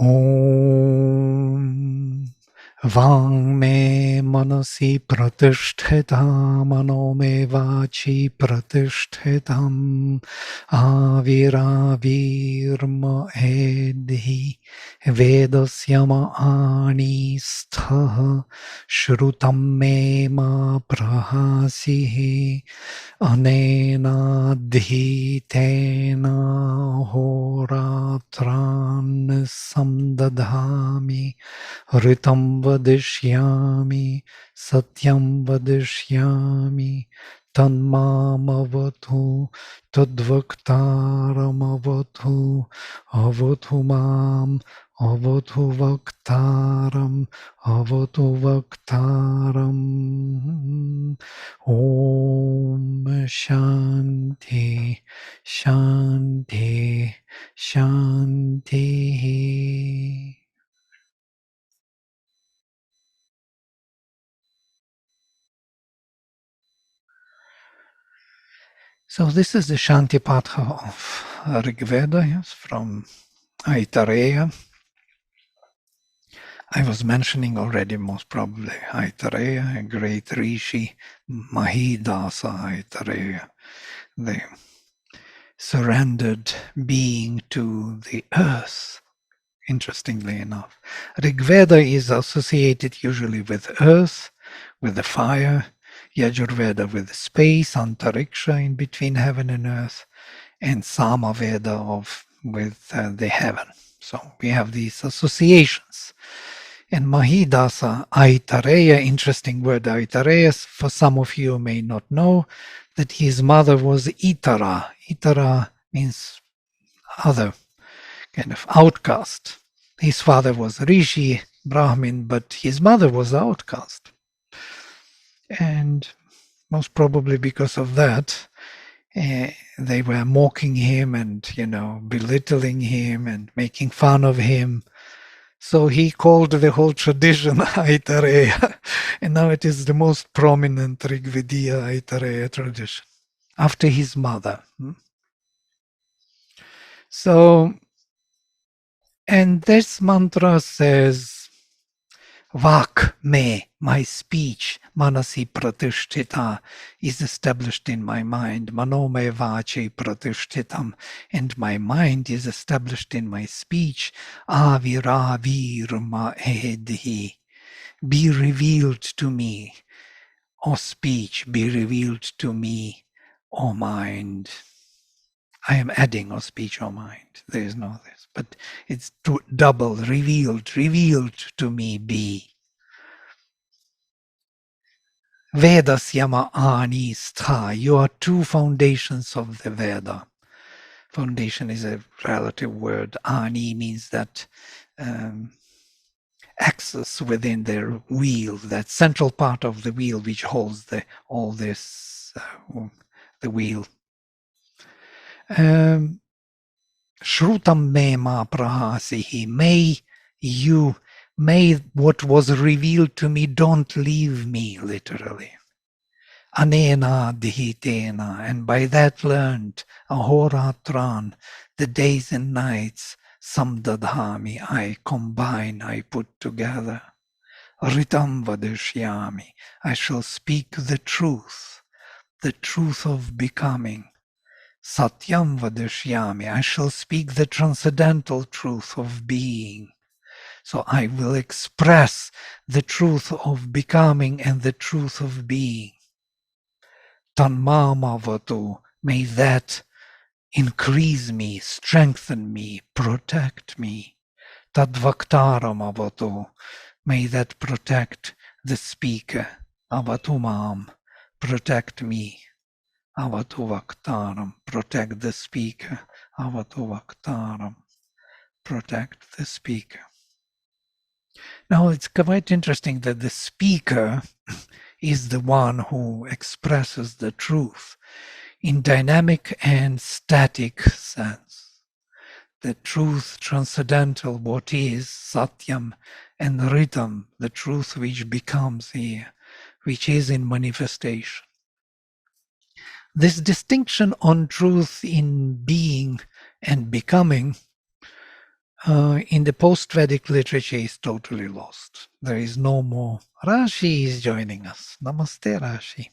Om Vang me manasi pratishthitam mano me vachi pratishthitam aviravirma edhi vedasyama ani stha shrutam me ma prahasihi Anena dhitena horatran samdadhami ritam vadishyami satyam vadishyami tanmamavatu tadvaktaramavatu avatu mam avatu vaktaram avatu vaktaram Om Shanti Shanti Shanti. So this is the Shanti Patha of Rigveda, yes, from Aitareya. I was mentioning already, most probably, Aitareya, a great Rishi, Mahidasa Aitareya, the surrendered being to the earth. Interestingly enough, Rigveda is associated usually with earth, with the fire, Yajurveda with space, Antariksha in between heaven and earth, and Samaveda with the heaven. So we have these associations. And Mahidasa, Aitareya, interesting word Aitareya, for some of you may not know that his mother was Itara. Itara means other, kind of outcast. His father was Rishi, Brahmin, but his mother was outcast. And most probably because of that, they were mocking him and, belittling him and making fun of him. So he called the whole tradition Aitareya, and now it is the most prominent Rigvediya Aitareya tradition, after his mother. So, and this mantra says, Vak me, my speech, manasi pratishtita, is established in my mind. Mano me vachi pratishtitam, and my mind is established in my speech. Aviravirma edhi, be revealed to me, O speech, be revealed to me, O mind. I am adding, O speech, O mind. There is no this, but it's double, revealed to me be. Vedas Yama Ani Stha. You are two foundations of the Veda. Foundation is a relative word. Ani means that axis within the wheel, that central part of the wheel which holds the wheel. Shrutam me ma prahasihi. May what was revealed to me don't leave me, literally. Anena dhitena, and by that learned, ahoratran, the days and nights, samdadhami, I combine, I put together. Ritam vadishyami, I shall speak the truth of becoming. Satyam vadishyami, I shall speak the transcendental truth of being. So I will express the truth of becoming and the truth of being. Tanmamavatu, may that increase me, strengthen me, protect me. Tadvaktaramavatu, may that protect the speaker. Avatumam, protect me. Avatu vaktaram, protect the speaker. Avatu vaktaram, protect the speaker. Now it's quite interesting that the speaker is the one who expresses the truth in dynamic and static sense. The truth transcendental, what is, satyam, and ritam, the truth which becomes here, which is in manifestation. This distinction on truth in being and becoming in the post-Vedic literature is totally lost. There is no more. Rashi is joining us. Namaste, Rashi.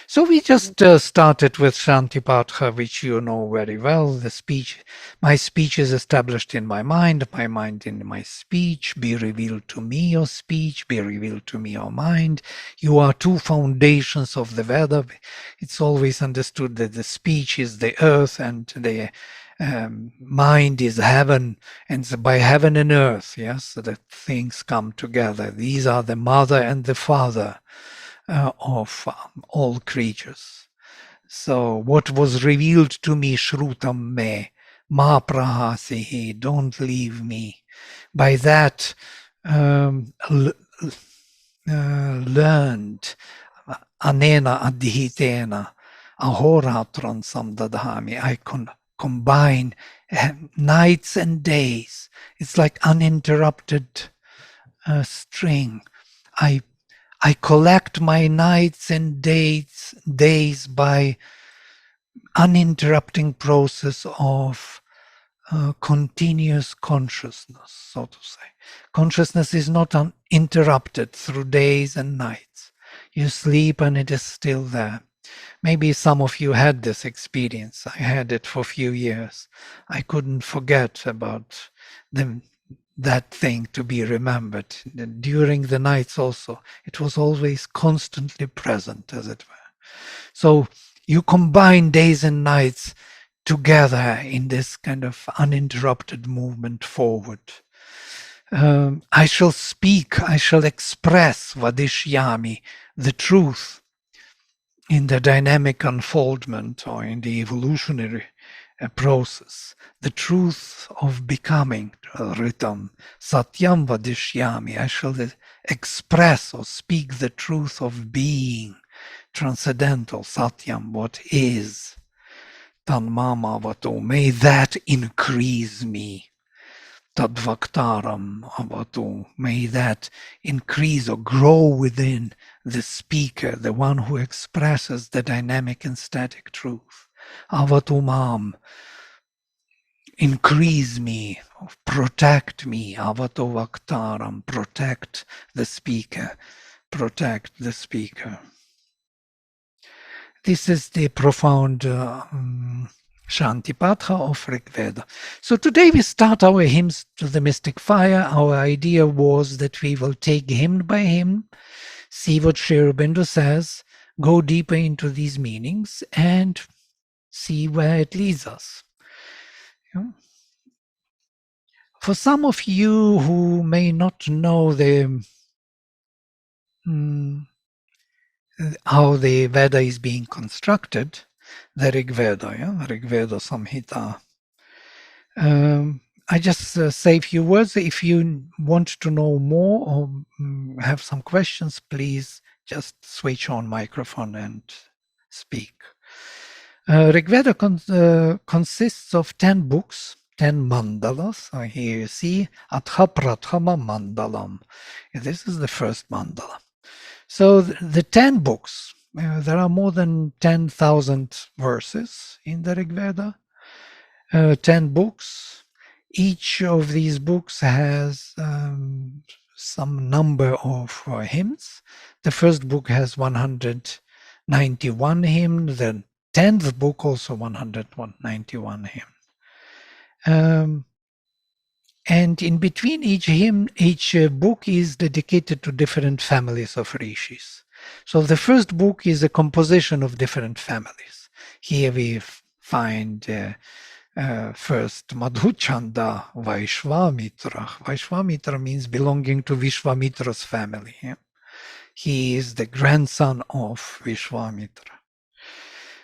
So we just started with Shantipatha, which you know very well. The speech, my speech is established in my mind in my speech. Be revealed to me your speech, be revealed to me your mind. You are two foundations of the Veda. It's always understood that the speech is the earth and the mind is heaven, and so by heaven and earth, yes, that things come together. These are the mother and the father of all creatures. So what was revealed to me, Shrutam me, ma prahasihi, don't leave me. By that learned, anena adhitena, ahoratran samdadhami, I combine nights and days. It's like uninterrupted string. I collect my nights and days by uninterrupting process of continuous consciousness, so to say. Consciousness is not uninterrupted through days and nights. You sleep and it is still there. Maybe some of you had this experience. I had it for a few years. I couldn't forget about that thing to be remembered. During the nights also, it was always constantly present, as it were. So you combine days and nights together in this kind of uninterrupted movement forward. I shall speak, I shall express Vadishyami, the truth in the dynamic unfoldment or in the evolutionary process, the truth of becoming, written, Satyam Vadishyami, I shall express or speak the truth of being, transcendental, Satyam, what is. Tanmama Avato, may that increase me. Tadvaktaram Avato, may that increase or grow within the speaker, the one who expresses the dynamic and static truth. Avato Mam, increase me, protect me. Avato Vaktaram, protect the speaker, protect the speaker. This is the profound Shantipatha of Rigveda. So today we start our hymns to the mystic fire. Our idea was that we will take hymn by hymn, see what Sri Aurobindo says, go deeper into these meanings, and see where it leads us. Yeah. For some of you who may not know how the Veda is being constructed, the Rigveda, Rigveda Samhita. I just say a few words. If you want to know more or have some questions, please just switch on microphone and speak. Rigveda consists of 10 books, 10 mandalas. Here you see Atha Prathama Mandalam. This is the first mandala. So the 10 books, there are more than 10,000 verses in the Rigveda, 10 books. Each of these books has some number of hymns. The first book has 191 hymns, the 10th book also 191 hymns. And in between each hymn, each book is dedicated to different families of rishis. So the first book is a composition of different families. Here we find first Madhuchanda Vaishvamitra. Vaishvamitra means belonging to Vishvamitra's family. Yeah? He is the grandson of Vishvamitra.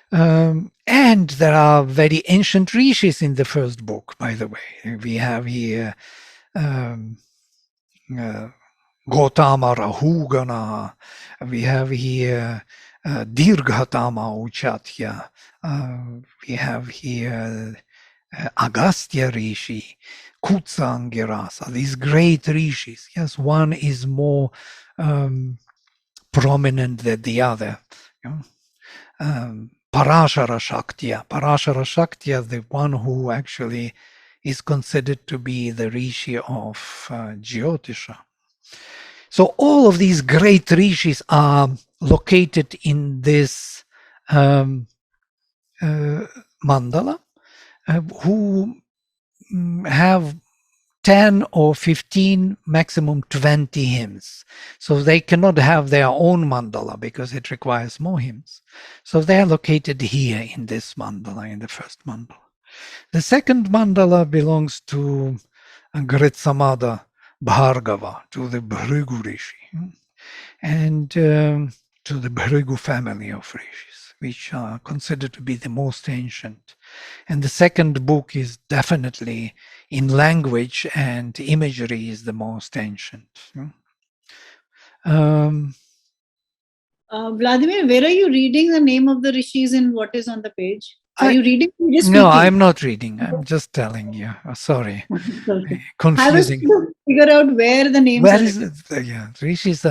And there are very ancient rishis in the first book, by the way. We have here Gotama Rahugana, we have here Dirghatama Uchatya, we have here Agastya Rishi, Kutsangirasa, these great rishis. Yes, one is more prominent than the other. You know? Parashara Shaktiya, the one who actually is considered to be the Rishi of Jyotisha. So all of these great rishis are located in this mandala, who have 10 or 15, maximum 20 hymns. So they cannot have their own mandala because it requires more hymns. So they are located here in this mandala, in the first mandala. The second mandala belongs to Gritsamada Bhargava, to the Bhrigu Rishi, and to the Bhrigu family of rishis, which are considered to be the most ancient. And the second book is definitely in language and imagery is the most ancient. Vladimir, where are you reading the name of the rishis and what is on the page? Are you reading? Just no, speaking? I'm not reading. I'm just telling you. Sorry. Okay. Confusing. I was trying to figure out where the names Where are is written. it? Yeah, Rishi's.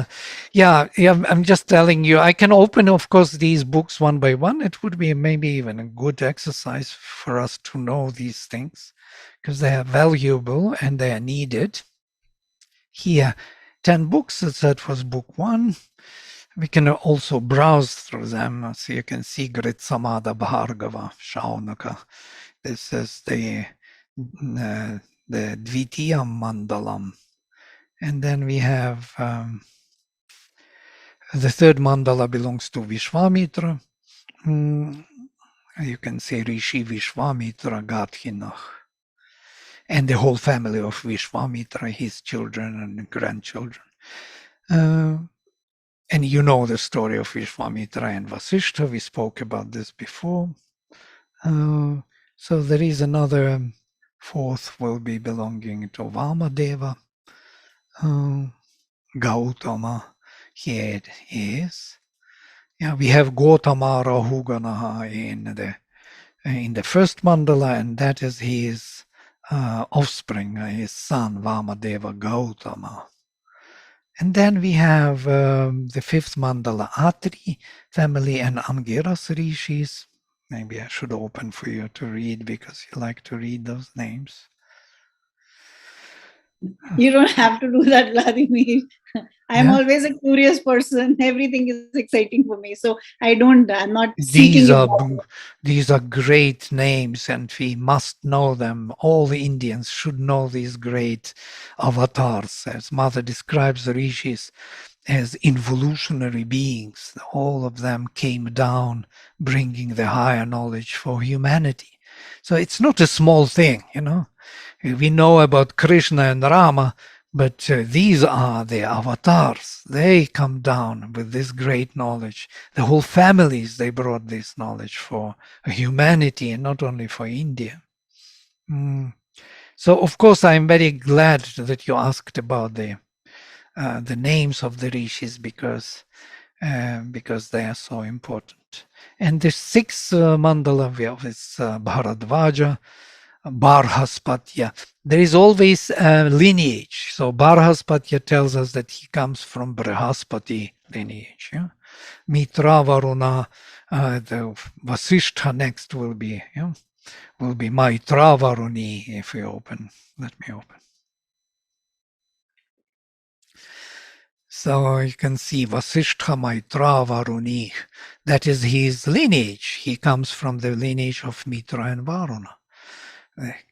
Yeah. I'm just telling you. I can open, of course, these books one by one. It would be maybe even a good exercise for us to know these things because they are valuable and they are needed. Here, 10 books. That was book 1. We can also browse through them. So you can see Grit Samada Bhargava Shaunaka. This is the Dvitiya Mandalam. And then we have the third mandala belongs to Vishwamitra. You can say Rishi Vishwamitra Gadhinach. And the whole family of Vishwamitra, his children and grandchildren. And you know the story of Vishwamitra and Vasishtha. We spoke about this before. So there is another fourth will be belonging to Vamadeva. Gautama, here it is. Yeah, we have Gautama Rahuganaha in the first mandala, and that is his offspring, his son Vamadeva Gautama. And then we have the fifth mandala, Atri family and Angiras rishis. Maybe I should open for you to read because you like to read those names. You don't have to do that, Vladimir. I'm always a curious person. Everything is exciting for me. So I'm not seeking it. These are great names and we must know them. All the Indians should know these great avatars. As Mother describes the rishis as involutionary beings. All of them came down bringing the higher knowledge for humanity. So it's not a small thing, you know. We know about Krishna and Rama, but these are the avatars. They come down with this great knowledge. The whole families, they brought this knowledge for humanity and not only for India. So, of course, I'm very glad that you asked about the names of the rishis because they are so important. And the sixth mandala is Bharadvaja, Barhaspatya. There is always a lineage. So Barhaspatya tells us that he comes from Brihaspati lineage. Yeah? Mitra Varuna, the Vasishtha next will be Maitra Varuni. If we open, let me open. So you can see Vasishtha Maitra Varuni. That is his lineage. He comes from the lineage of Mitra and Varuna.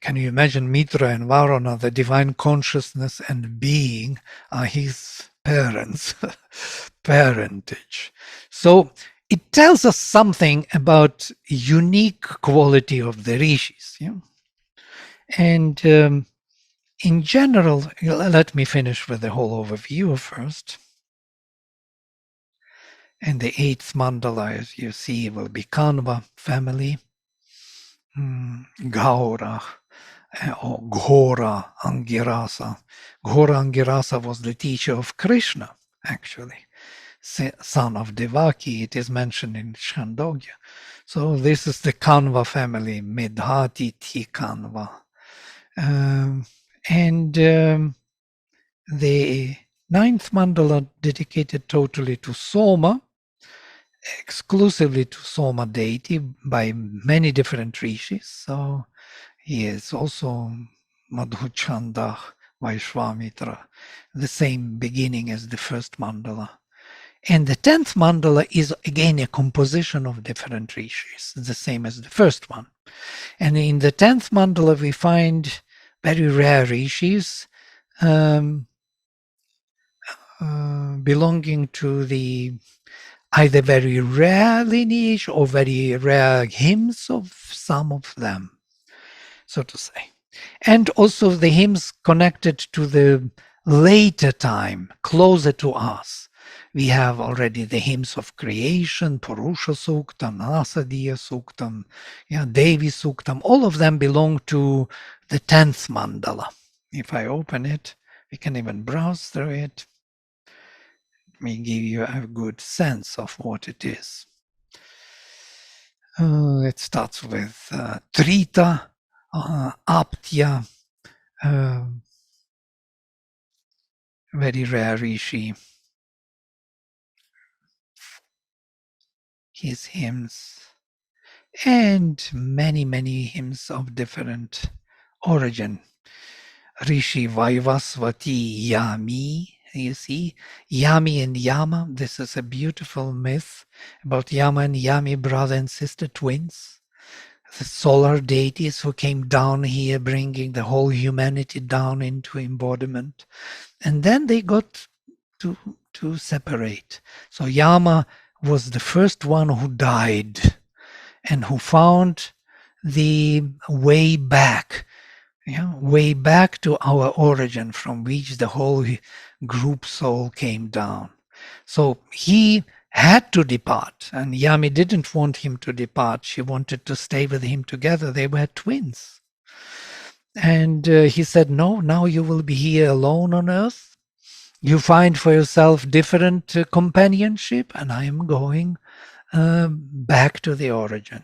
Can you imagine Mitra and Varuna, the divine consciousness and being, are his parents, parentage. So it tells us something about unique quality of the rishis. Yeah? And in general, let me finish with the whole overview first. And the eighth mandala, as you see, will be Kanva family, Gaura, or Ghora Angirasa. Ghora Angirasa was the teacher of Krishna, actually, son of Devaki. It is mentioned in Chandogya. So this is the Kanva family, Medhati Ti Kanva. The ninth mandala dedicated totally to Soma, exclusively to Soma deity by many different rishis. So He is also Madhuchanda Vaishvamitra, the same beginning as the first mandala. And the 10th mandala is again a composition of different rishis, the same as the first one. And in the 10th mandala, we find very rare rishis belonging to the either very rare lineage or very rare hymns of some of them, so to say. And also the hymns connected to the later time, closer to us. We have already the hymns of creation, Purusha Suktam, Nasadiya Suktam, Devi Suktam. All of them belong to the 10th mandala. If I open it, we can even browse through it. It may give you a good sense of what it is. It starts with Trita, Aptya, very rare rishi. His hymns, and many, many hymns of different origin. Rishi Vaivasvati Yami, you see, Yami and Yama. This is a beautiful myth about Yama and Yami, brother and sister twins, the solar deities who came down here, bringing the whole humanity down into embodiment. And then they got to separate. So Yama was the first one who died and who found the way back, way back to our origin from which the whole group soul came down. So he had to depart, and Yami didn't want him to depart. She wanted to stay with him together. They were twins. And he said, no, now you will be here alone on earth. You find for yourself different companionship, and I am going back to the origin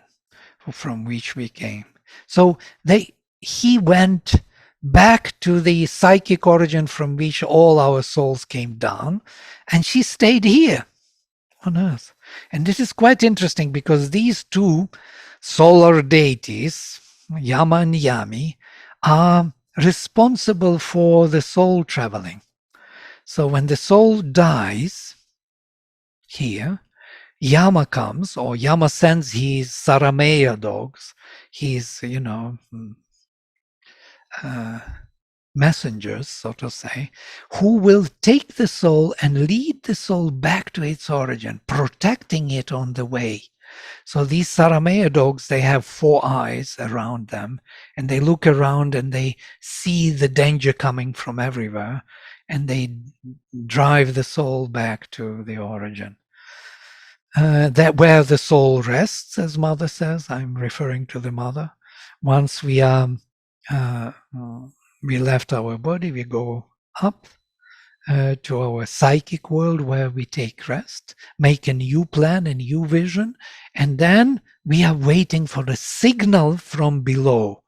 from which we came. So he went back to the psychic origin from which all our souls came down, and she stayed here on earth. And this is quite interesting because these two solar deities, Yama and Yami, are responsible for the soul traveling. So when the soul dies here, Yama comes, or Yama sends his Sarameya dogs, his, messengers, so to say, who will take the soul and lead the soul back to its origin, protecting it on the way. So these Sarameya dogs, they have 4 eyes around them, and they look around and they see the danger coming from everywhere, and they drive the soul back to the origin. That where the soul rests, as Mother says, I'm referring to the Mother. Once we left our body, we go up to our psychic world where we take rest, make a new plan, a new vision, and then we are waiting for the signal from below,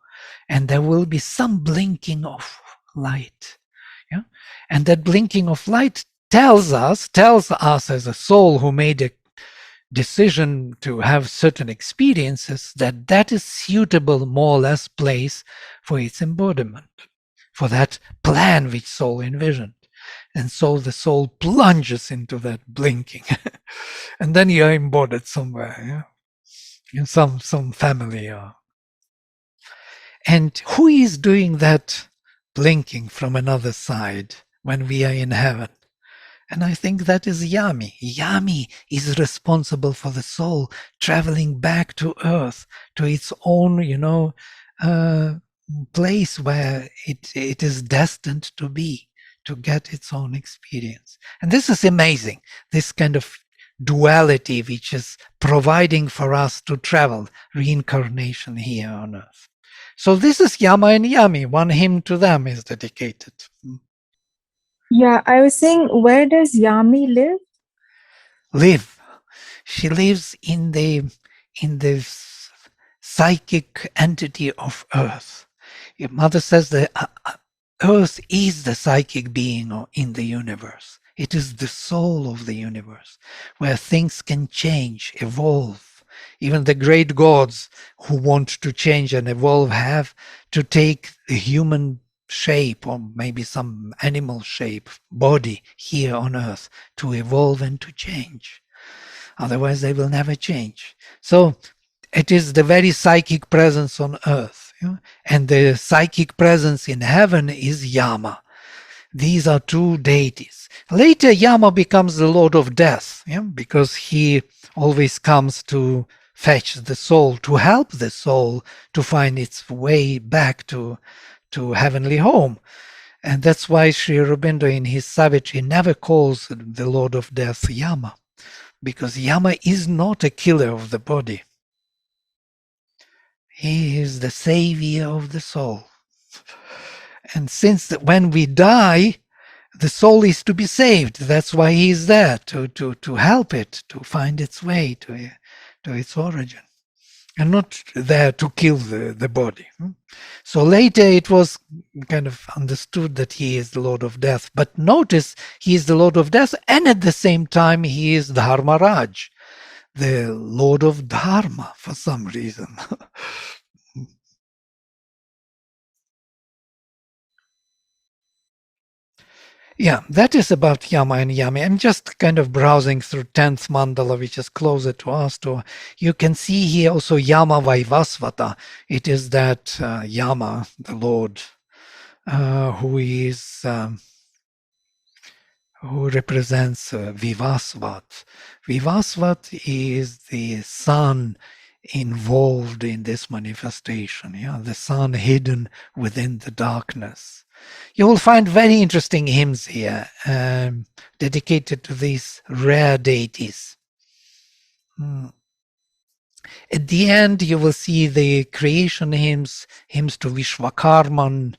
and there will be some blinking of light. Yeah? And that blinking of light tells us as a soul who made a decision to have certain experiences that is suitable, more or less, place for its embodiment, for that plan which soul envisioned. And so the soul plunges into that blinking. And then you're embodied somewhere, in some family. And who is doing that blinking from another side when we are in heaven? And I think that is Yami. Yami is responsible for the soul traveling back to earth, to its own, place where it is destined to be, to get its own experience. And this is amazing, this kind of duality which is providing for us to travel, reincarnation here on earth. So this is Yama and Yami. One hymn to them is dedicated. Yeah, I was saying, where does Yami live? She lives in the psychic entity of earth. Your Mother says that earth is the psychic being in the universe. It is the soul of the universe, where things can change, evolve. Even the great gods who want to change and evolve have to take the human shape or maybe some animal shape, body here on earth to evolve and to change. Otherwise, they will never change. So it is the very psychic presence on earth. And the psychic presence in heaven is Yama. These are two deities. Later, Yama becomes the Lord of Death, because he always comes to fetch the soul, to help the soul to find its way back to heavenly home. And that's why Sri Aurobindo in his Savitri never calls the Lord of Death Yama, because Yama is not a killer of the body. He is the savior of the soul. And since when we die, the soul is to be saved. That's why he is there, to help it, to find its way to its origin. And not there to kill the body. So later it was kind of understood that he is the Lord of Death. But notice he is the Lord of Death, and at the same time he is Dharma Raj, the Lord of Dharma for some reason. Yeah, that is about Yama and Yami. I'm just kind of browsing through 10th mandala, which is closer to us. You can see here also Yama Vaivasvata. It is that Yama, the Lord, who represents Vivasvat. Vivasvat is the sun involved in this manifestation, the sun hidden within the darkness. You will find very interesting hymns here dedicated to these rare deities. At the end, you will see the creation hymns to Vishwakarman,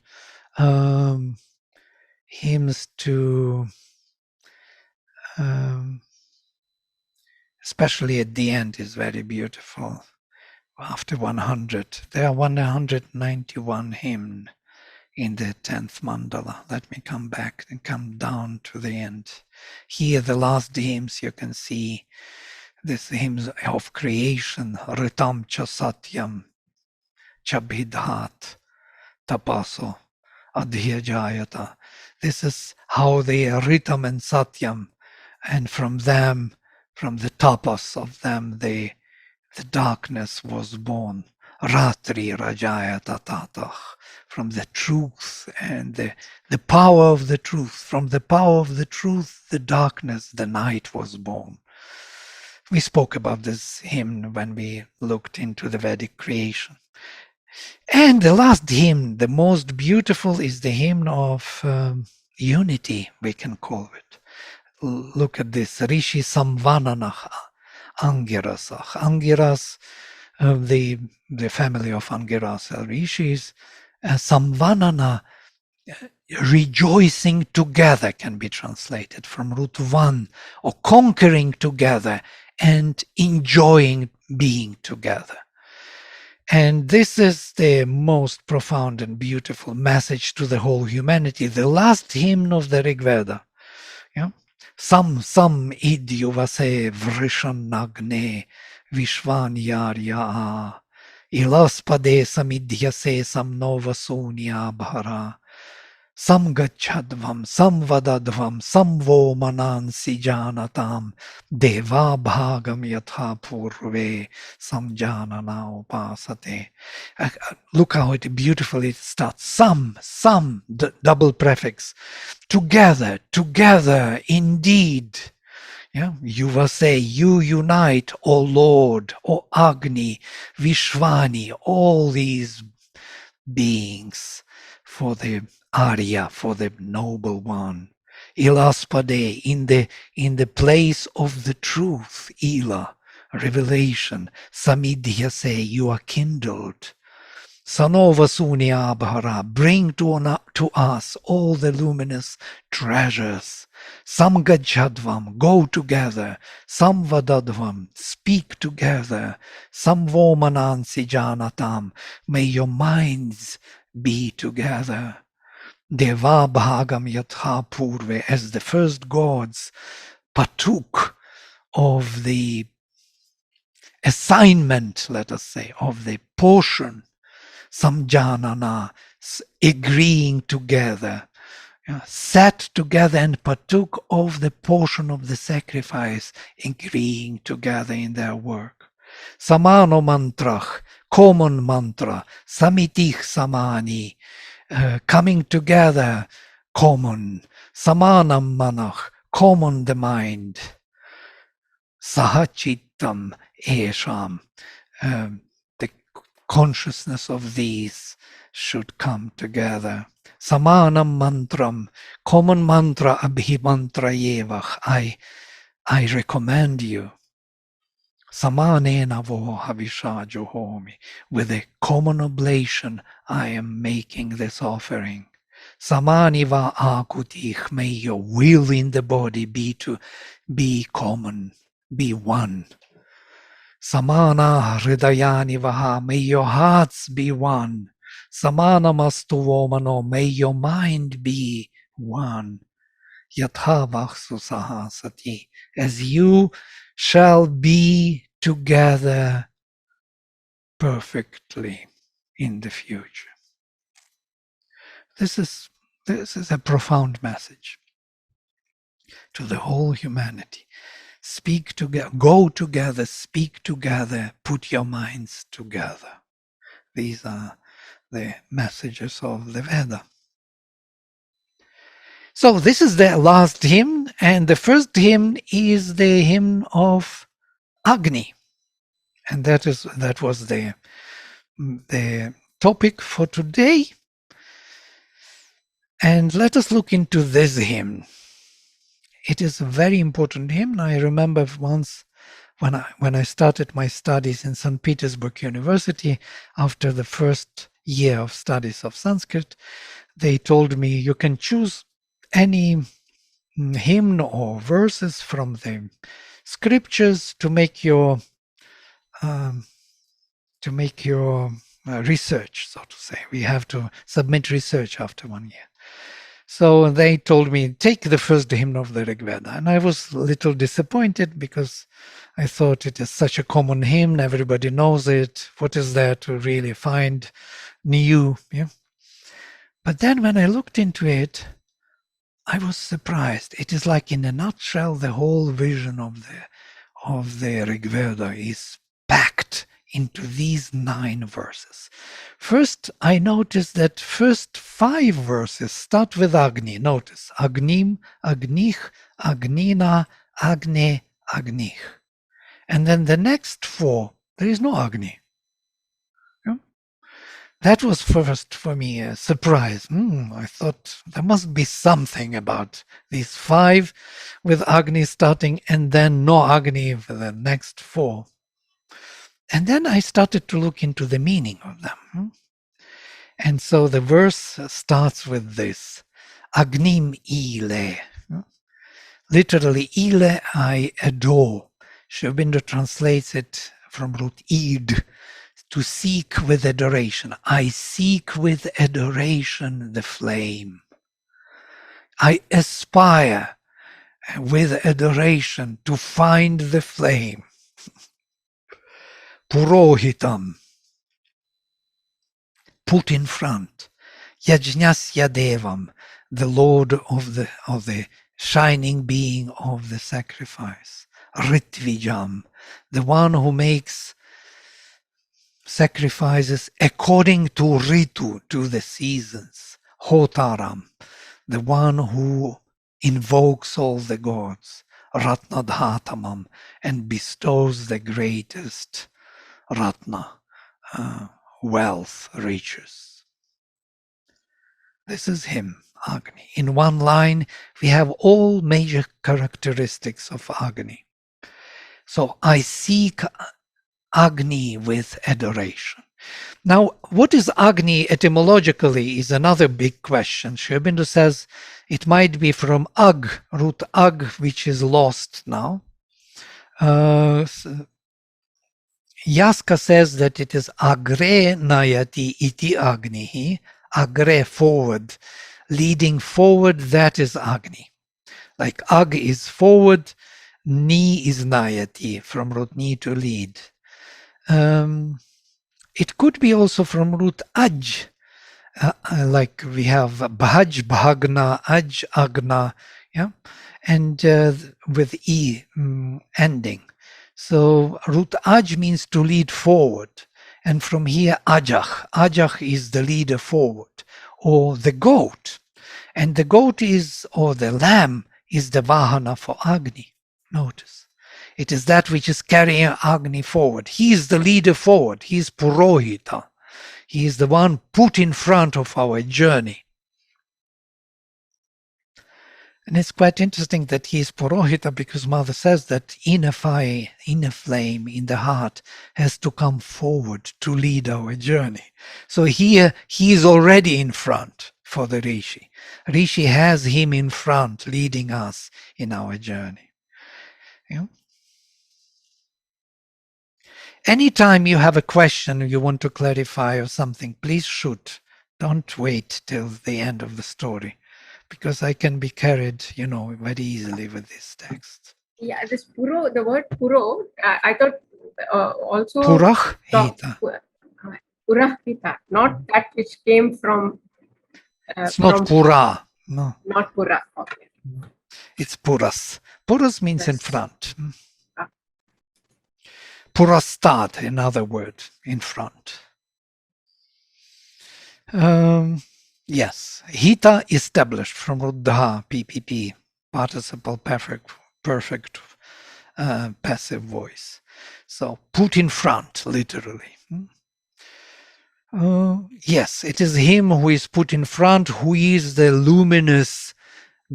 hymns to, especially at the end is very beautiful. After 100, there are 191 hymns in the 10th mandala. Let me come back and come down to the end. Here, the last hymns, you can see this hymns of creation, Ritam cha Satyam cha Bhidhat Tapaso Adhyajayata. This is how the Ritam and Satyam, and from them, from the tapas of them, the darkness was born. Ratri Rajaya Tatatach, from the truth and the power of the truth. From the power of the truth, the darkness, the night was born. We spoke about this hymn when we looked into the Vedic creation. And the last hymn, the most beautiful, is the hymn of unity, we can call it. Look at this, Rishi Samvananach Angirasach. Angiras, the family of Angiras, Rishis, Samvanana, rejoicing together can be translated from root one, or conquering together and enjoying being together. And this is the most profound and beautiful message to the whole humanity, the last hymn of the Rigveda. Sam idyuvase vrishan Agni vishvan yarya ilaspade samidhyase samnovasunya bhara samgachadvam samvadadvam samvo manansi janatam deva bhagam yatha purve samjanana upasate. Look how it beautifully starts. Some, double prefix. Together, indeed. You will say, you unite, O Lord, O Agni, Vishvani, all these beings for the Arya, for the noble one. Ilaspade, in the place of the truth, Ila, revelation. Samidhyase, you are kindled. Sanova Sunya Abhara, bring to us all the luminous treasures. Samgajadvam, go together. Samvadadvam, speak together. Samvomanansi janatam, may your minds be together. Deva bhagam yatha purve, as the first gods partook of the assignment, let us say, of the portion, samjanana, agreeing together, sat together and partook of the portion of the sacrifice, agreeing together in their work. Samano mantrach, common mantra, samitich samani, coming together, common, samanam manach, common the mind, sahachittam esham, the consciousness of these should come together. Samanam mantram, common mantra abhimantra yevach, I recommend you. Samanena vo havisha johomi, with a common oblation I am making this offering. Samani va akutich, may your will in the body be common, be one. Samana hridayani vaha, may your hearts be one. Samana mastu vomano, may your mind be one. Yatha vaksu saha sati, as you shall be together perfectly in the future. This is a profound message to the whole humanity. Speak together, go together, speak together, put your minds together. These are the messages of the Veda. So this is the last hymn, and the first hymn is the hymn of Agni, and that was the topic for today. And let us look into this hymn. It is a very important hymn. I remember once when I started my studies in St. Petersburg University, after the first year of studies of Sanskrit, they told me you can choose any hymn or verses from the scriptures to make your research, so to say. We have to submit research after 1 year. So they told me, take the first hymn of the Rigveda. And I was a little disappointed because I thought it is such a common hymn, everybody knows it. What is there to really find new? Yeah? But then when I looked into it, I was surprised. It is like, in a nutshell, the whole vision of the Rigveda is packed into these 9 verses. First, I noticed that first 5 verses start with Agni. Notice, Agnim, Agnich, Agnina, Agne, Agnich. And then the next 4, there is no Agni. Yeah? That was first for me a surprise. I thought there must be something about these 5 with Agni starting and then no Agni for the next 4. And then I started to look into the meaning of them. And so the verse starts with this, Agnim ile. Literally, ile, I adore. Aurobindo translates it from root id, to seek with adoration. I seek with adoration the flame. I aspire with adoration to find the flame. Purohitam, put in front. Yajnasya Devam, the Lord of the shining being of the sacrifice. Ritvijam, the one who makes sacrifices according to Ritu, to the seasons. Hotaram, the one who invokes all the gods. Ratnadhatamam, and bestows the greatest Ratna, wealth, riches. This is him, Agni. In one line, we have all major characteristics of Agni. So I seek Agni with adoration. Now, what is Agni etymologically is another big question. Aurobindo says it might be from Ag, root Ag, which is lost now. Yaska says that it is agre nayati iti agnihi, agre, forward, leading forward, that is Agni. Like Ag is forward, ni is nayati, from root ni, to lead. It could be also from root aj, like we have bhaj, bhagna, aj, agna, yeah, and with e ending. So root aj means to lead forward, and from here ajach. Ajach is the leader forward, or the goat, and the goat is, or the lamb is the vahana for Agni. Notice. It is that which is carrying Agni forward. He is the leader forward. He is Purohita. He is the one put in front of our journey. And it's quite interesting that he is Purohita, because Mother says that inner fire, inner flame in the heart has to come forward to lead our journey. So here he is already in front for the Rishi. Rishi has him in front leading us in our journey. Yeah. Anytime you have a question you want to clarify or something, please shoot. Don't wait till the end of the story, because I can be carried, very easily with this text. Yeah, this puro, the word puro, I thought also Purahita. Purahita, not that which came from. It's not pura. No. Not pura. Okay. It's puras. Puras means in front. Purastad, another word, in front. Yes, hita established from Ruddha, PPP, participle perfect passive voice. So put in front, literally. Yes, it is him who is put in front, who is the luminous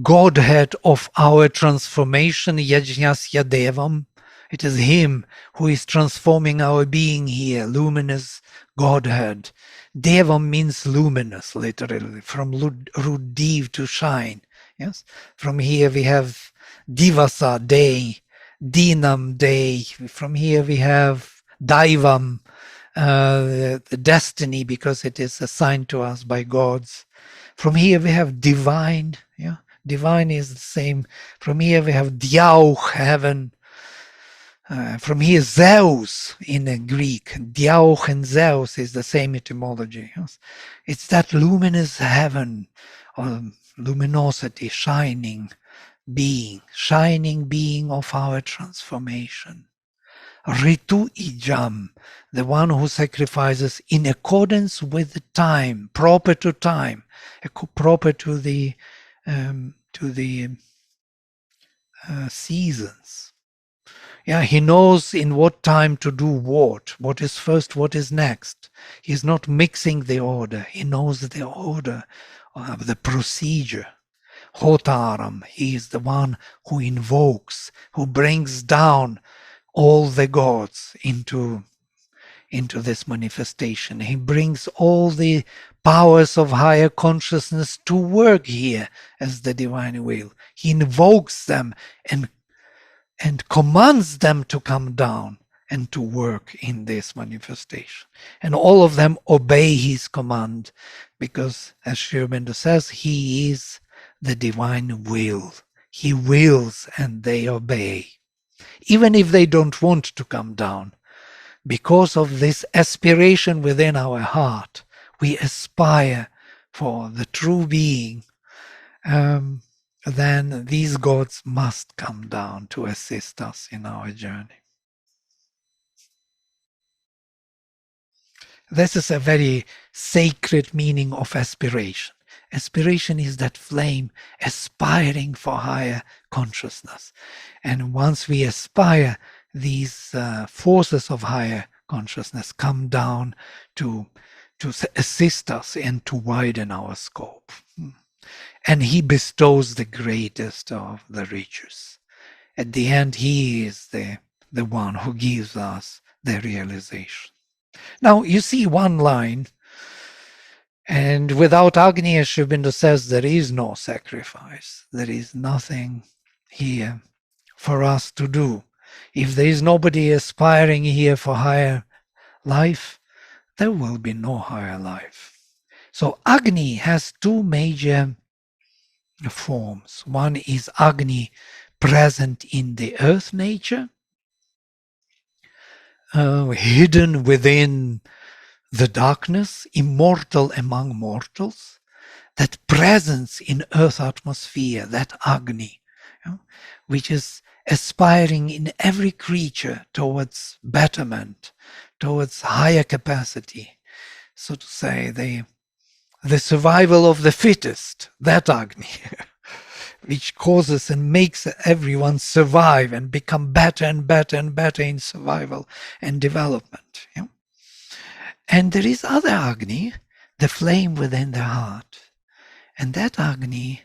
Godhead of our transformation, Yajñasya Devam. It is him who is transforming our being here, luminous Godhead. Devam means luminous, literally, from root div, to shine. Yes, from here we have Divasa, day, Dinam, day. From here we have Daivam, the destiny, because it is assigned to us by gods. From here we have divine. Yeah, divine is the same. From here we have Diauch, heaven. From here, Zeus in Greek. Diauch and Zeus is the same etymology. Yes? It's that luminous heaven, or luminosity, shining being of our transformation. Ritu Ijam, the one who sacrifices in accordance with the time, proper to time, proper to the seasons. Yeah, he knows in what time to do what is first, what is next. He's not mixing the order. He knows the order of the procedure. Hotaram, he is the one who invokes, who brings down all the gods into this manifestation. He brings all the powers of higher consciousness to work here as the divine will. He invokes them and commands them to come down and to work in this manifestation. And all of them obey his command, because, as Sri Aurobindo says, he is the divine will. He wills and they obey. Even if they don't want to come down, because of this aspiration within our heart, we aspire for the true being, then these gods must come down to assist us in our journey. This is a very sacred meaning of aspiration. Aspiration is that flame aspiring for higher consciousness. And once we aspire, these forces of higher consciousness come down to assist us and to widen our scope. And he bestows the greatest of the riches. At the end, he is the one who gives us the realization. Now, you see one line, and without Agni, as Sri Aurobindo says, there is no sacrifice. There is nothing here for us to do. If there is nobody aspiring here for higher life, there will be no higher life. So Agni has two major forms. One is Agni present in the earth nature. hidden within the darkness, immortal among mortals, that presence in Earth atmosphere, that Agni, which is aspiring in every creature towards betterment, towards higher capacity, so to say, the survival of the fittest, that Agni, which causes and makes everyone survive and become better and better and better in survival and development. And there is other Agni, the flame within the heart. And that Agni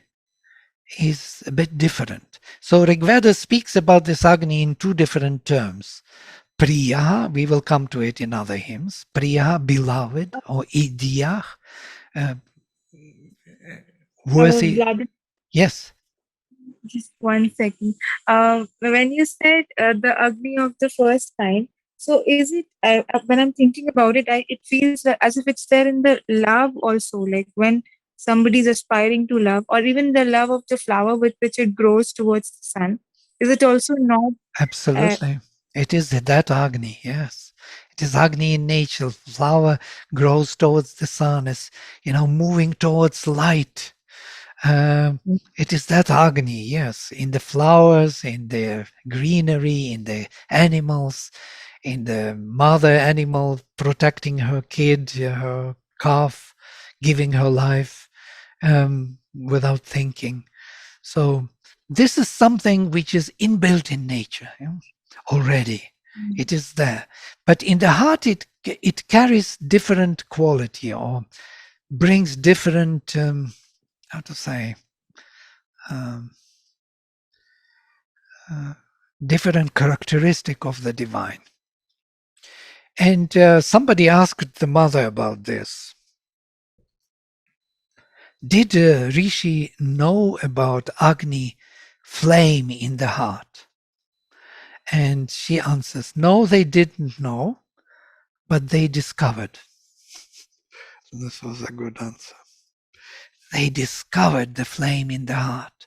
is a bit different. So Rigveda speaks about this Agni in two different terms. Priya, we will come to it in other hymns. Priya, beloved, or Idiyah, worthy. Yes. Just 1 second. When you said the Agni of the first kind, so is it, when I'm thinking about it, it feels as if it's there in the love also, like when somebody's aspiring to love, or even the love of the flower with which it grows towards the sun. Is it also not? Absolutely. It is that Agni, yes. It is Agni in nature. Flower grows towards the sun, is, moving towards light. It is that Agni, yes, in the flowers, in the greenery, in the animals, in the mother animal protecting her kid, her calf, giving her life without thinking. So this is something which is inbuilt in nature already. It is there. But in the heart, it carries different quality or brings different, how to say, different characteristic of the divine. And somebody asked the mother about this. Did Rishi know about Agni, flame in the heart? And she answers, no, they didn't know, but they discovered. This was a good answer. They discovered the flame in the heart.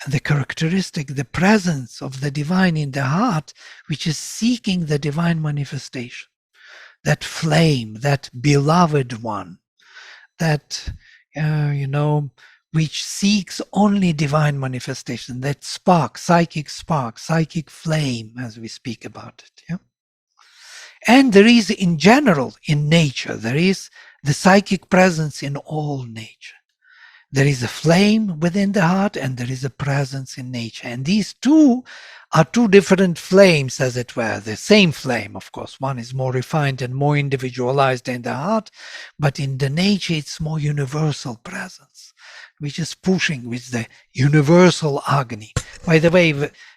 And the characteristic, the presence of the divine in the heart, which is seeking the divine manifestation. That flame, that beloved one, that, which seeks only divine manifestation, that spark, psychic flame, as we speak about it. Yeah. And there is, in general, in nature, there is the psychic presence in all nature. There is a flame within the heart and there is a presence in nature. And these two are two different flames, as it were. The same flame, of course. One is more refined and more individualized in the heart, but in the nature it's more universal presence, which is pushing with the universal Agni. By the way,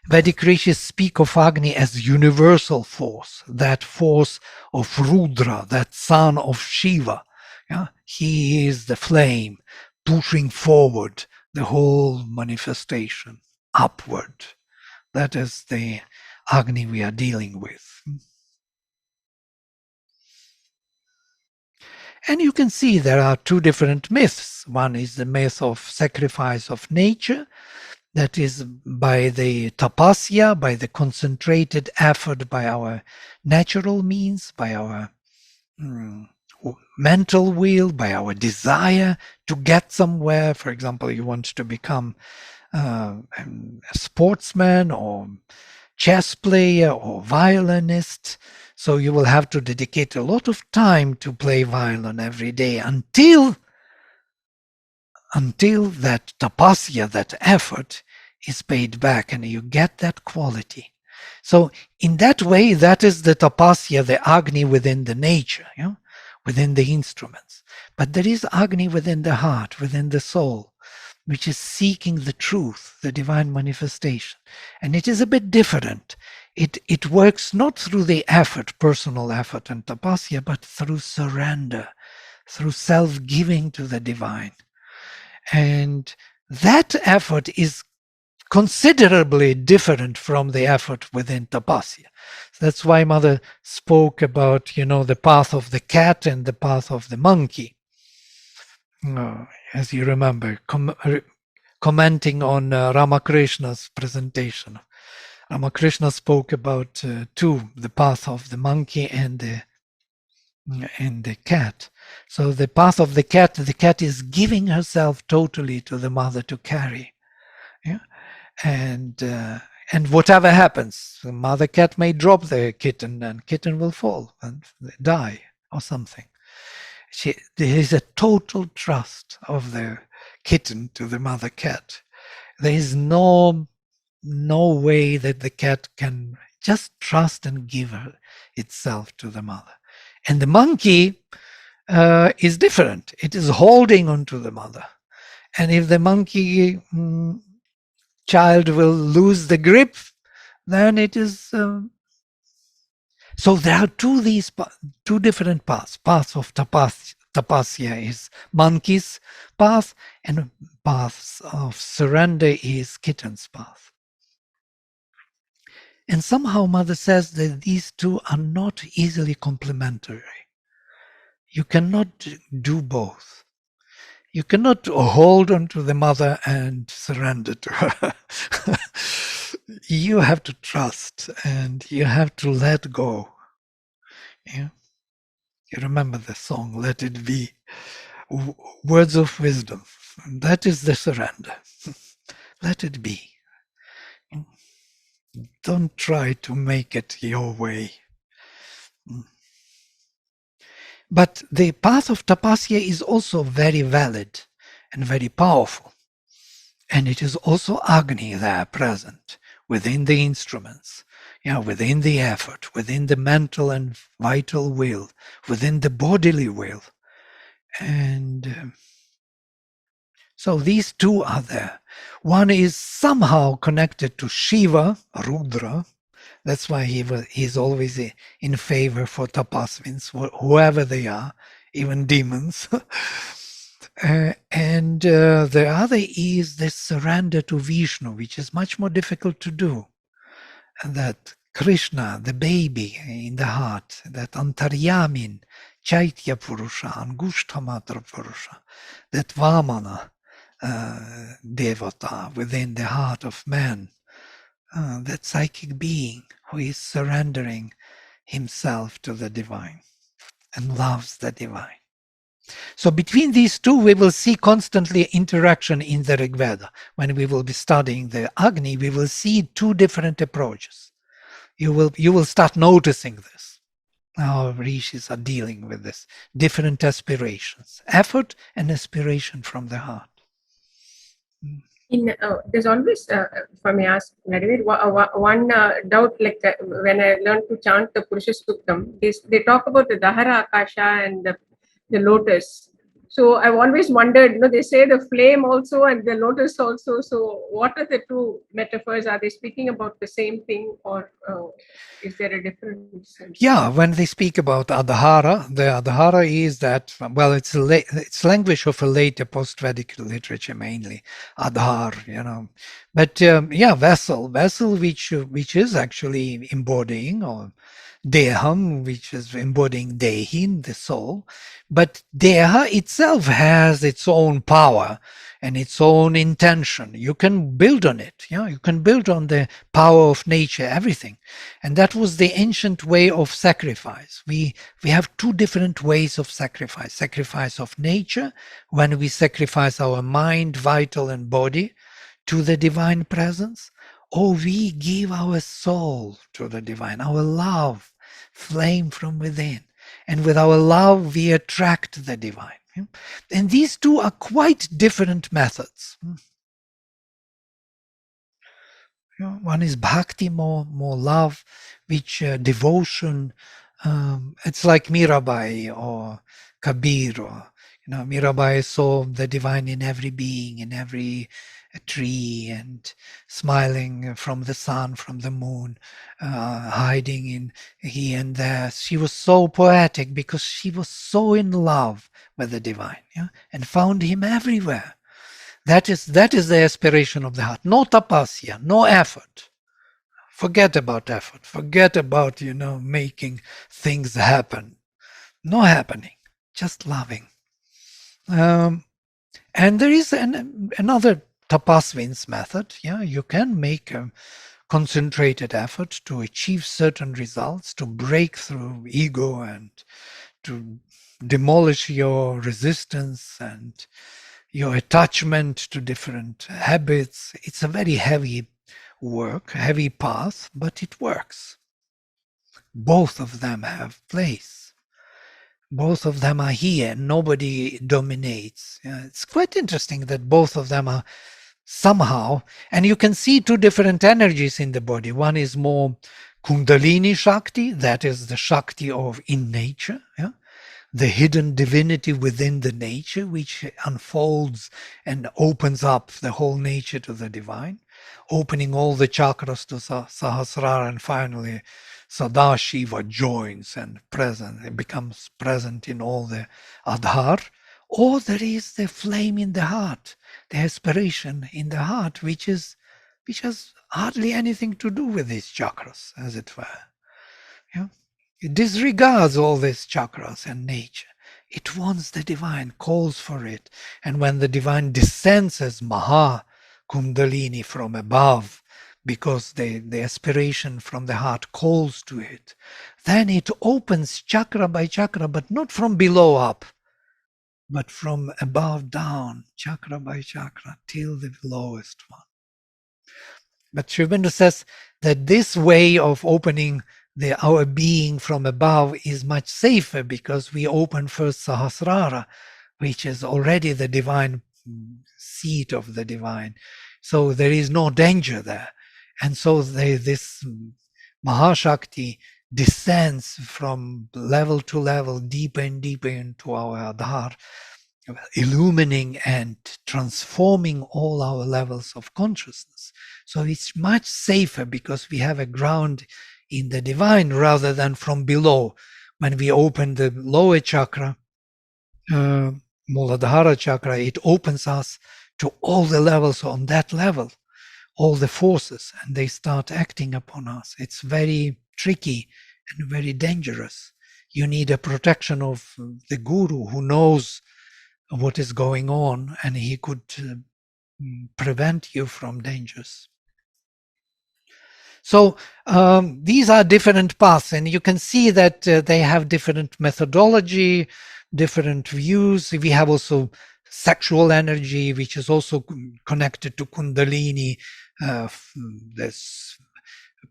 Vedic Rishis speak of Agni as universal force, that force of Rudra, that son of Shiva. Yeah? He is the flame pushing forward the whole manifestation upward. That is the Agni we are dealing with. And you can see there are two different myths. One is the myth of sacrifice of nature, that is by the tapasya, by the concentrated effort by our natural means, by our mental will, by our desire to get somewhere. For example, you want to become a sportsman or chess player or violinist, so you will have to dedicate a lot of time to play violin every day until that tapasya, that effort, is paid back and you get that quality. So in that way, that is the tapasya, the Agni within the nature, within the instruments. But there is Agni within the heart, within the soul, which is seeking the truth, the divine manifestation. And it is a bit different. It works not through the effort, personal effort and tapasya, but through surrender, through self-giving to the divine. And that effort is considerably different from the effort within tapasya. So that's why Mother spoke about, the path of the cat and the path of the monkey. As you remember, commenting on Ramakrishna's presentation Ramakrishna spoke about two, the path of the monkey and the cat. So the path of the cat is giving herself totally to the mother to carry. Yeah? And whatever happens, the mother cat may drop the kitten and kitten will fall and die or something. There is a total trust of the kitten to the mother cat. There is no way that the cat can just trust and give itself to the mother. And the monkey is different. It is holding on to the mother. And if the monkey child will lose the grip, then it is... So there are two different paths. Path of tapasya is monkey's path, and path of surrender is kitten's path. And somehow Mother says that these two are not easily complementary. You cannot do both. You cannot hold on to the mother and surrender to her. You have to trust and you have to let go. Yeah? You remember the song, Let It Be. Words of wisdom. That is the surrender. Let it be. Don't try to make it your way. But the path of tapasya is also very valid and very powerful. And it is also Agni there present within the instruments, within the effort, within the mental and vital will, within the bodily will. And so these two are there. One is somehow connected to Shiva, Rudra. That's why he's always in favor for tapasvins, whoever they are, even demons. And the other is the surrender to Vishnu, which is much more difficult to do. And that Krishna, the baby in the heart, that Antaryamin, Chaitya Purusha, Angushtamatra Purusha, that Vamana Devata within the heart of man, that psychic being who is surrendering himself to the divine and loves the divine. So between these two, we will see constantly interaction in the Rigveda. When we will be studying the Agni, we will see two different approaches. You will start noticing this. Our rishis are dealing with this. Different aspirations. Effort and aspiration from the heart. There's always, if I may ask, Vladimir, one doubt, like when I learned to chant the Purusha Suktam, they talk about the Dahara Akasha and the lotus. So I've always wondered, they say the flame also and the lotus also. So what are the two metaphors? Are they speaking about the same thing, or is there a difference? Yeah, when they speak about Adhara, the Adhara is that, well, it's language of a later post-Vedic literature mainly, Adhar, But vessel which is actually embodying, or Deham, which is embodying Dehin, the soul. But Deha itself has its own power and its own intention. You can build on it. You can build on the power of nature, everything. And that was the ancient way of sacrifice. We have two different ways of sacrifice. Sacrifice of nature, when we sacrifice our mind, vital and body to the divine presence, or we give our soul to the divine, our love, flame from within. And with our love, we attract the divine. And these two are quite different methods. One is bhakti, more love, which devotion. It's like Mirabai or Kabir. Or, Mirabai saw the divine in every being, in every tree, and smiling from the sun, from the moon, hiding in here and there. She was so poetic because she was so in love with the divine, and found him everywhere. That is the aspiration of the heart. No tapasya, no effort. Forget about effort. Forget about, making things happen. No happening, just loving. And there is another tapasvin's method. You can make concentrated effort to achieve certain results, to break through ego and to demolish your resistance and your attachment to different habits. It's a very heavy work, heavy path, but it works. Both of them have place. Both of them are here. Nobody dominates. It's quite interesting that both of them are somehow, and you can see two different energies in the body. One is more Kundalini Shakti, that is the Shakti of in nature, the hidden divinity within the nature, which unfolds and opens up the whole nature to the divine, opening all the chakras to Sahasrara, and finally Sadashiva joins and present. It becomes present in all the Adhar. Or there is the flame in the heart, the aspiration in the heart, which has hardly anything to do with these chakras, as it were. It disregards all these chakras and nature. It wants the divine, calls for it. And when the divine descends as Maha Kundalini from above, because the aspiration from the heart calls to it, then it opens chakra by chakra, but not from below up, but from above down, chakra by chakra, till the lowest one. But Sri Aurobindo says that this way of opening our being from above is much safer, because we open first Sahasrara, which is already the divine seat of the divine. So there is no danger there. And so this Mahashakti descends from level to level, deeper and deeper into our Adhar, illumining and transforming all our levels of consciousness. So it's much safer because we have a ground in the divine rather than from below. When we open the lower chakra, Muladhara chakra, it opens us to all the levels on that level, all the forces, and they start acting upon us. It's very tricky and very dangerous. You need a protection of the guru who knows what is going on, and he could prevent you from dangers. So these are different paths, and you can see that they have different methodology, different views. We have also sexual energy, which is also connected to Kundalini. There's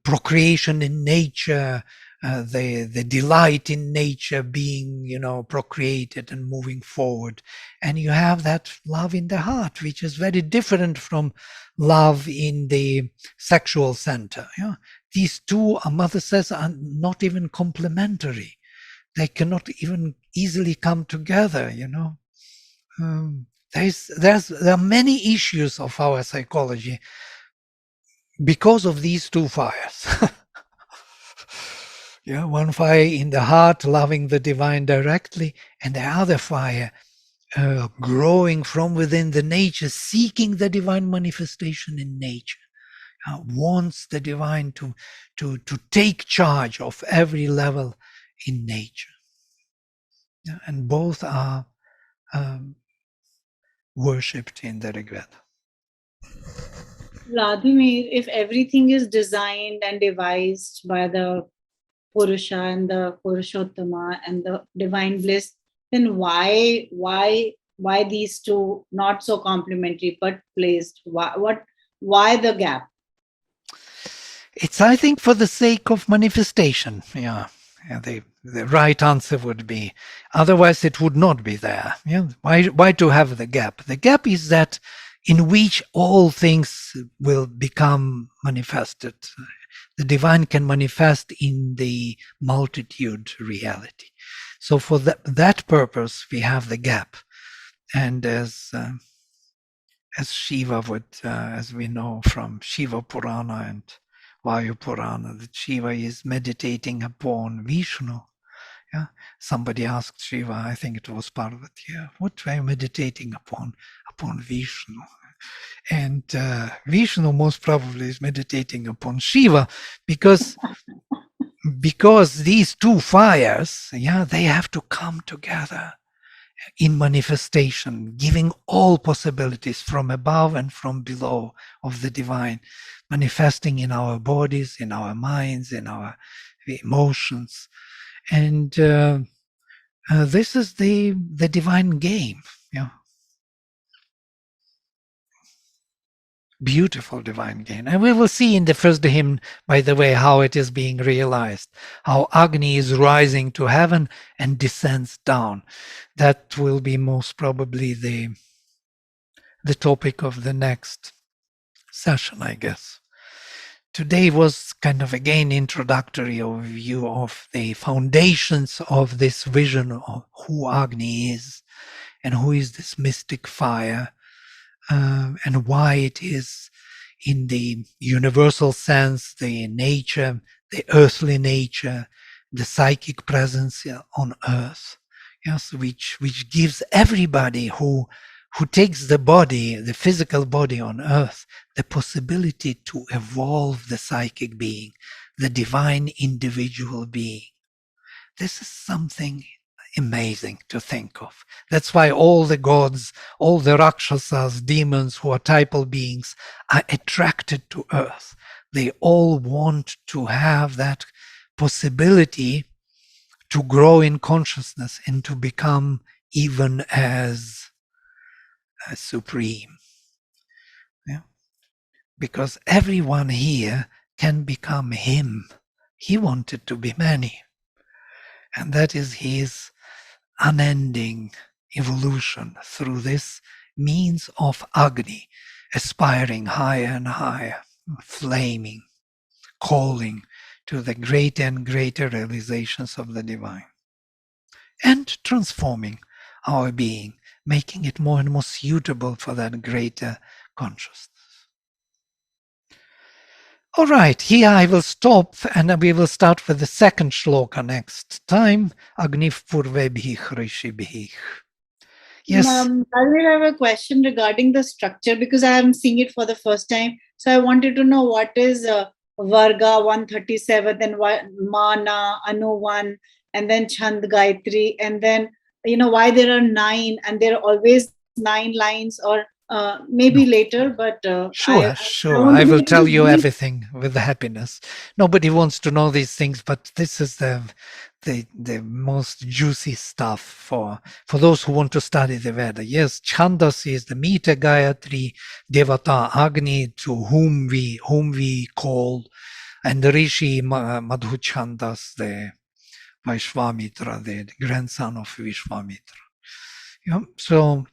procreation in nature, the delight in nature being, procreated and moving forward. And you have that love in the heart, which is very different from love in the sexual center. These two, a mother says, are not even complementary. They cannot even easily come together, There are many issues of our psychology because of these two fires. One fire in the heart, loving the divine directly, and the other fire growing from within the nature, seeking the divine manifestation in nature, wants the divine to take charge of every level in nature. And both are worshipped in the Rigveda. Vladimir, if everything is designed and devised by the Purusha and the Purushottama and the divine bliss, then why these two not so complementary but placed? Why the gap? It's, I think, for the sake of manifestation. The right answer would be, otherwise it would not be there. Why to have the gap? The gap is that in which all things will become manifested. The divine can manifest in the multitude reality. So for that purpose, we have the gap. And as Shiva would, as we know from Shiva Purana and Vayu Purana, that Shiva is meditating upon Vishnu. Somebody asked Shiva, I think it was Parvati, what were you meditating upon? Upon Vishnu. And Vishnu most probably is meditating upon Shiva, because these two fires, they have to come together in manifestation, giving all possibilities from above and from below of the divine. manifesting in our bodies, in our minds, in our emotions. And this is the divine game. Yeah. Beautiful divine game. And we will see in the first hymn, by the way, how it is being realized, how Agni is rising to heaven and descends down. That will be most probably the topic of the next session, I guess. Today was kind of again introductory overview of the foundations of this vision of who Agni is and who is this mystic fire, and why it is in the universal sense, the nature, the earthly nature, the psychic presence on earth, yes, which gives everybody who takes the body, the physical body on earth, the possibility to evolve the psychic being, the divine individual being. This is something amazing to think of. That's why all the gods, all the Rakshasas, demons who are typal beings, are attracted to earth. They all want to have that possibility to grow in consciousness and to become even as supreme. Yeah? Because everyone here can become him. He wanted to be many. And that is his unending evolution through this means of Agni, aspiring higher and higher, flaming, calling to the greater and greater realizations of the divine, and transforming our being, making it more and more suitable for that greater consciousness. All right, here I will stop and we will start with the second shloka next time. Agniv purvebhih rishibhih. Yes. Vladimir, I have a question regarding the structure because I am seeing it for the first time. So I wanted to know what is Varga 137, then Mana, Anu 1, and then Chand Gayatri, and then, why there are 9 and there are always 9 lines, or maybe later, but Sure. I will tell you everything with happiness. Nobody wants to know these things, but this is the most juicy stuff for those who want to study the Veda. Yes, Chandas is the meter Gayatri, Devata Agni, to whom we call, and the Rishi Madhu Chandas, the Vaishvamitra, the grandson of Vishvamitra. Yeah, so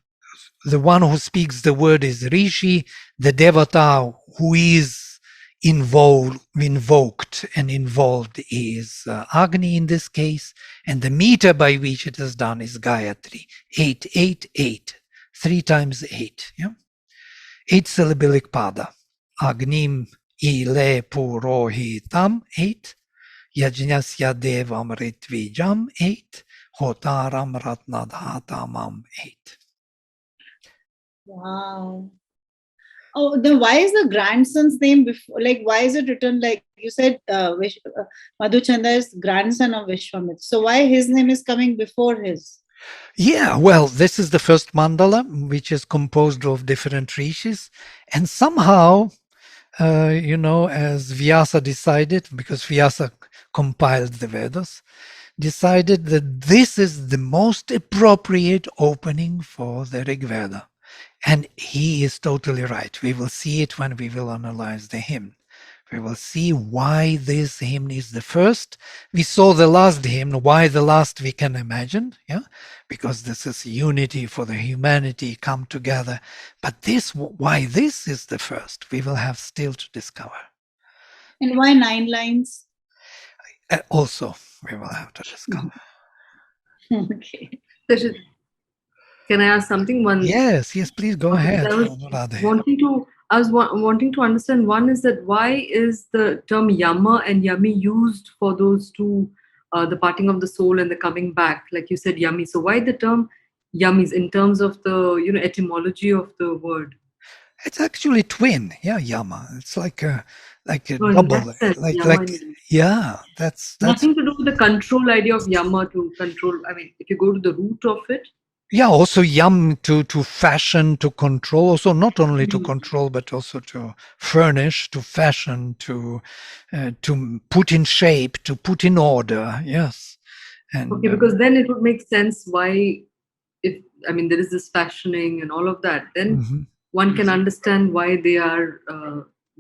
the one who speaks the word is Rishi, the Devata who is invoked and involved is Agni in this case, and the meter by which it is done is Gayatri, 888, 3 times 8, yeah? 8 syllabic pada. Agnim ile purohitam, 8, Yajnasya devam ritvijam, 8, Hotaram ratnadhatamam, 8. Wow. Oh, then why is the grandson's name before? Like, why is it written like you said? Madhuchanda is grandson of Vishwamitra. So why his name is coming before his? Yeah, well, this is the first mandala, which is composed of different rishis, and somehow, as Vyasa decided, because Vyasa compiled the Vedas, decided that this is the most appropriate opening for the Rigveda. And he is totally right. We will see it when we will analyze the hymn. We will see why this hymn is the first. We saw the last hymn. Why the last we can imagine, yeah, because this is unity for the humanity come together. But why this is the first, we will have still to discover. And why 9 lines? Also, we will have to discover. Okay. Can I ask something? Yes, please go ahead. I was wanting to understand. One is that why is the term Yama and Yami used for those two, the parting of the soul and the coming back? Like you said, Yami. So why the term Yamis in terms of the etymology of the word? It's actually twin, yeah, Yama. It's like a double, yeah. That's nothing to do with the control idea of Yama to control. I mean, if you go to the root of it. Yeah, also Yam to fashion, to control, also not only to control, but also to furnish, to fashion, to put in shape, to put in order. Yes. And Okay, because then it would make sense why, if there is this fashioning and all of that, then mhm. one can understand why they are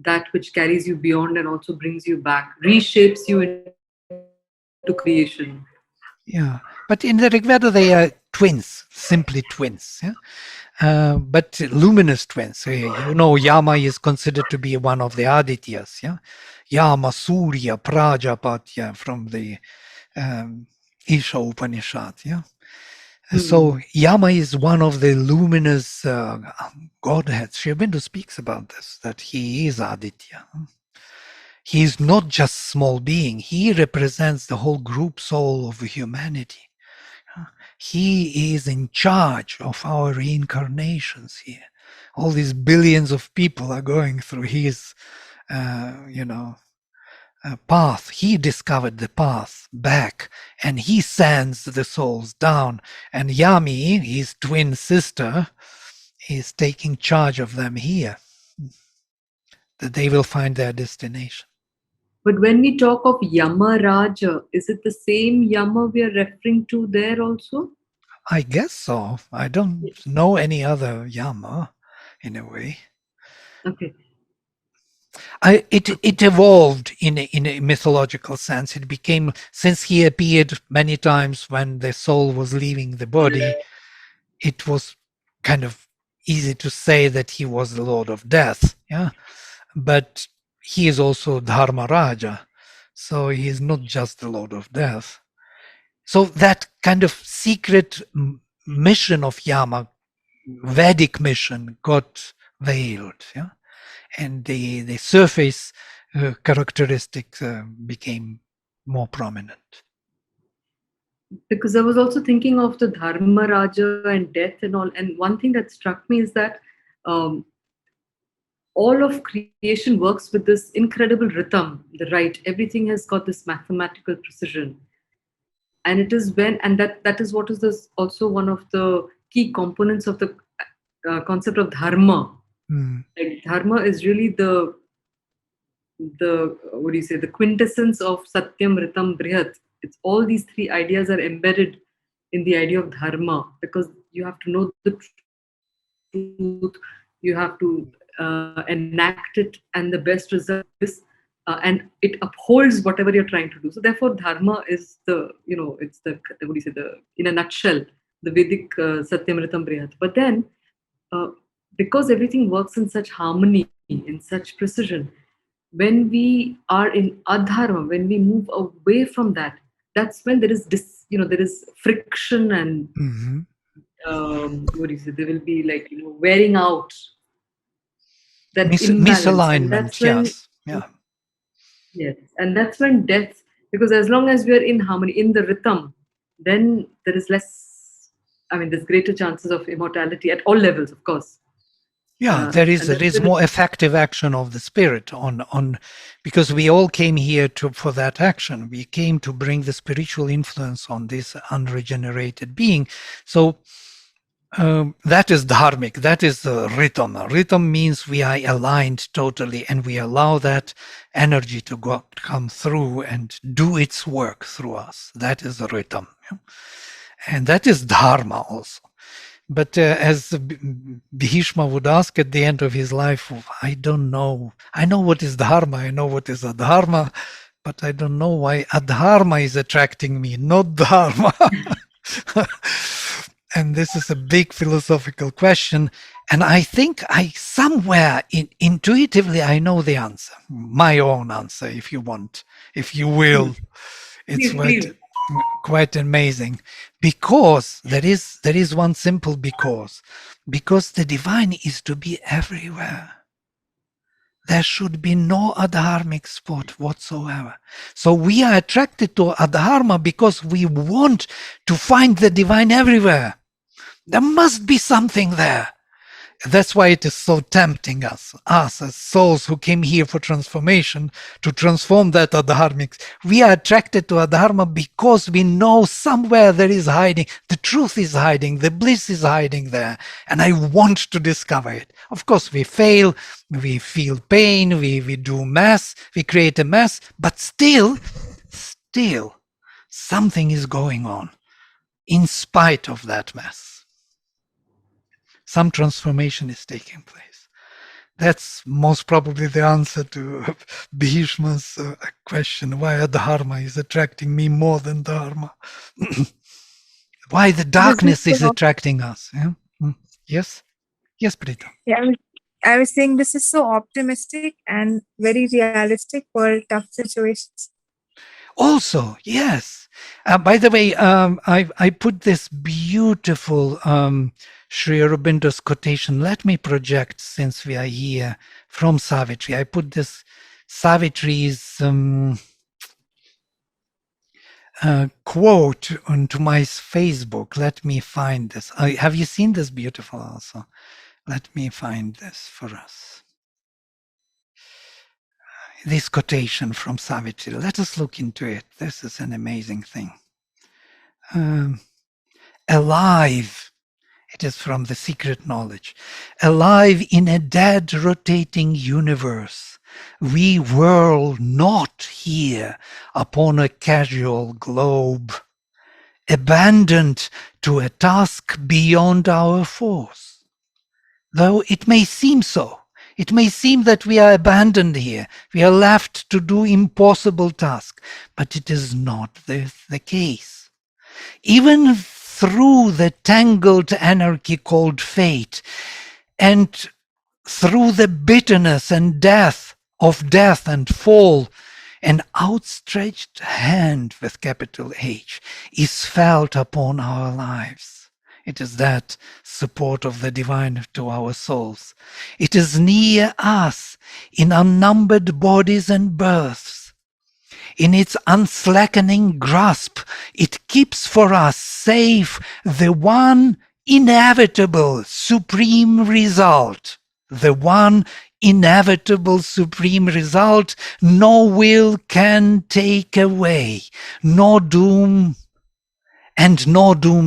that which carries you beyond and also brings you back, reshapes you into creation. Yeah, but in the Rigveda they are twins, simply twins. Yeah, but luminous twins. Yama is considered to be one of the Adityas. Yeah, Yama, Surya, Prajapatya from the Isha Upanishad. Yeah. So Yama is one of the luminous godheads. Aurobindo speaks about this, that he is Aditya. He is not just small being. He represents the whole group soul of humanity. He is in charge of our reincarnations here. All these billions of people are going through his, path. He discovered the path back, and he sends the souls down. And Yami, his twin sister, is taking charge of them here, that they will find their destination. But when we talk of Yama Raja, is it the same Yama we are referring to there also? I guess so. I don't know any other Yama, in a way. Okay. It evolved in a mythological sense. It became, since he appeared many times when the soul was leaving the body, it was kind of easy to say that he was the Lord of Death. Yeah, but he is also Dharma Raja, so he is not just the Lord of Death. So that kind of secret mission of Yama, Vedic mission, got veiled. Yeah. And the surface characteristics became more prominent. Because I was also thinking of the Dharma Raja and death and all. And one thing that struck me is that um, all of creation works with this incredible rhythm, the right. Everything has got this mathematical precision. And it is when, and that is what is this also one of the key components of the concept of dharma. Like dharma is really the what do you say, the quintessence of satyam, ritam, brihat. It's all these three ideas are embedded in the idea of dharma, because you have to know the truth, you have to enact it, and the best result is and it upholds whatever you're trying to do. So therefore dharma is the, it's the, what do you say, the, in a nutshell, the Vedic satyam, ritam, brihat. But then because everything works in such harmony, in such precision, when we are in adharma, when we move away from that, that's when there is there is friction and what do you say, there will be like wearing out, that imbalance, and Misalignment. that's when, Yes. Yeah. yes, and that's when death, because as long as we are in harmony, in the rhythm, then there is less, there's greater chances of immortality at all levels, of course. Yeah, there is more effective action of the spirit on because we all came here for that action. We came to bring the spiritual influence on this unregenerated being. So that is dharmic. That is rhythm. Rhythm means we are aligned totally, and we allow that energy to come through and do its work through us. That is the rhythm, and that is dharma also. But as Bhishma would ask at the end of his life, I don't know. I know what is dharma. I know what is adharma, but I don't know why adharma is attracting me, not dharma. And this is a big philosophical question. And I think I somewhere intuitively I know the answer, my own answer, if you want, if you will. It's quite amazing, because there is one simple because the divine is to be everywhere. There should be no adharmic spot whatsoever. So we are attracted to adharma because we want to find the divine everywhere. There must be something there. That's why it is so tempting us as souls who came here for transformation, to transform that adharmics. We are attracted to adharma because we know somewhere there is hiding, the truth is hiding, the bliss is hiding there, and I want to discover it. Of course, we fail, we feel pain, we do mess, we create a mess, but still, something is going on in spite of that mess. Some transformation is taking place. That's most probably the answer to Bhishma's question, why Dharma is attracting me more than Dharma. Why the darkness is attracting us. Yeah? Yes? Yes, Prita. Yeah, I was saying this is so optimistic and very realistic for tough situations. Also, yes. By the way, I put this beautiful Sri Aurobindo's quotation. Let me project, since we are here, from Savitri. I put this Savitri's quote onto my Facebook. Let me find this. Have you seen this beautiful also? Let me find this for us. This quotation from Savitri. Let us look into it. This is an amazing thing. Alive. It is from The Secret Knowledge. Alive in a dead rotating universe, we whirl not here upon a casual globe, abandoned to a task beyond our force. Though it may seem so, it may seem that we are abandoned here, we are left to do impossible tasks, but it is not the case. Even through the tangled anarchy called fate, and through the bitterness and death and fall, an outstretched hand with capital H is felt upon our lives. It is that support of the divine to our souls. It is near us in unnumbered bodies and births. In its unslackening grasp, it keeps for us safe the one inevitable supreme result. The one inevitable supreme result no will can take away, no doom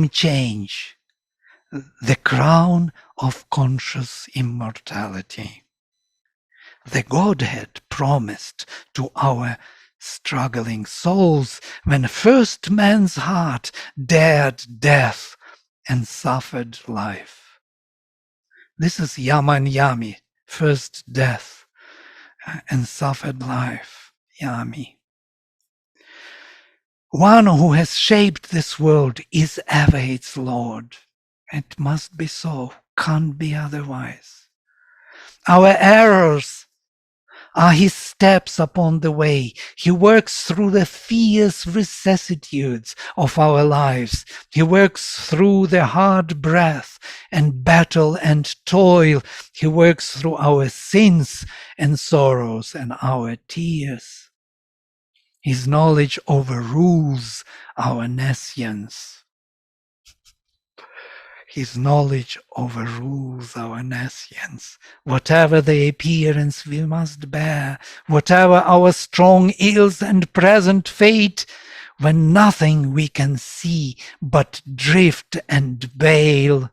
change. The crown of conscious immortality. The Godhead promised to our struggling souls when first man's heart dared death and suffered life. This is Yama and Yami, first death and suffered life, Yami. One who has shaped this world is ever its Lord. It must be so, can't be otherwise. Our errors are his steps upon the way. He works through the fierce vicissitudes of our lives. He works through the hard breath and battle and toil. He works through our sins and sorrows and our tears. His knowledge overrules our nescience. His knowledge overrules our nescience. Whatever the appearance we must bear, whatever our strong ills and present fate, when nothing we can see but drift and bail,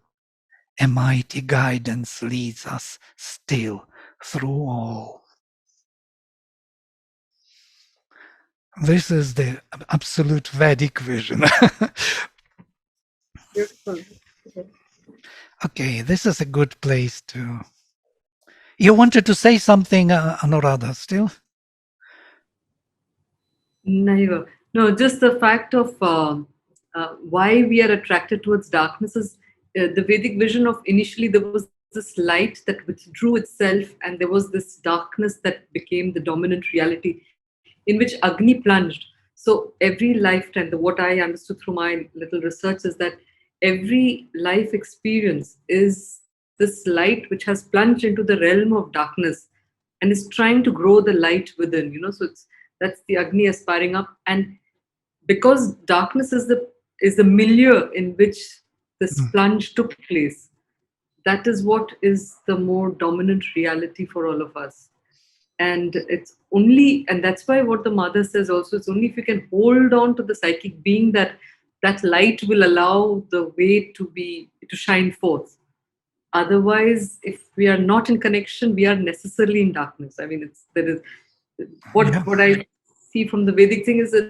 a mighty guidance leads us still through all. This is the absolute Vedic vision. Beautiful. Okay, this is a good place to... You wanted to say something, Anuradha, still? Naiva. No, just the fact of why we are attracted towards darkness is the Vedic vision of initially there was this light that withdrew itself and there was this darkness that became the dominant reality in which Agni plunged. So every lifetime, what I understood through my little research is that every life experience is this light which has plunged into the realm of darkness and is trying to grow the light within, so that's the Agni aspiring up. And because darkness is the milieu in which this plunge took place, that is what is the more dominant reality for all of us. And it's only, and that's why what the mother says also, it's only if you can hold on to the psychic being that that light will allow the way to shine forth. Otherwise, if we are not in connection, we are necessarily in darkness. I mean, there is Yeah. what I see from the Vedic thing is that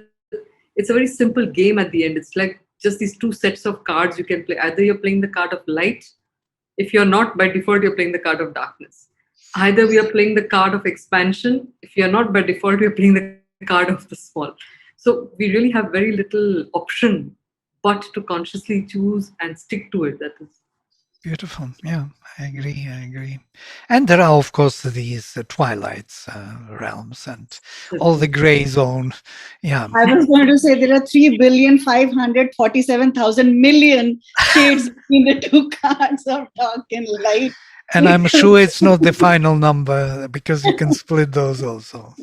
it's a very simple game at the end. It's like just these two sets of cards you can play. Either you're playing the card of light. If you're not, by default, you're playing the card of darkness. Either we are playing the card of expansion. If you're not, by default, we're playing the card of the small. So we really have very little option but to consciously choose and stick to it. That is Beautiful. Yeah, I agree. And there are, of course, these twilights realms and all the gray zone. Yeah. I was going to say there are 3,547,000,000,000,000 shades between the two cards of dark and light. And I'm sure it's not the final number because you can split those also.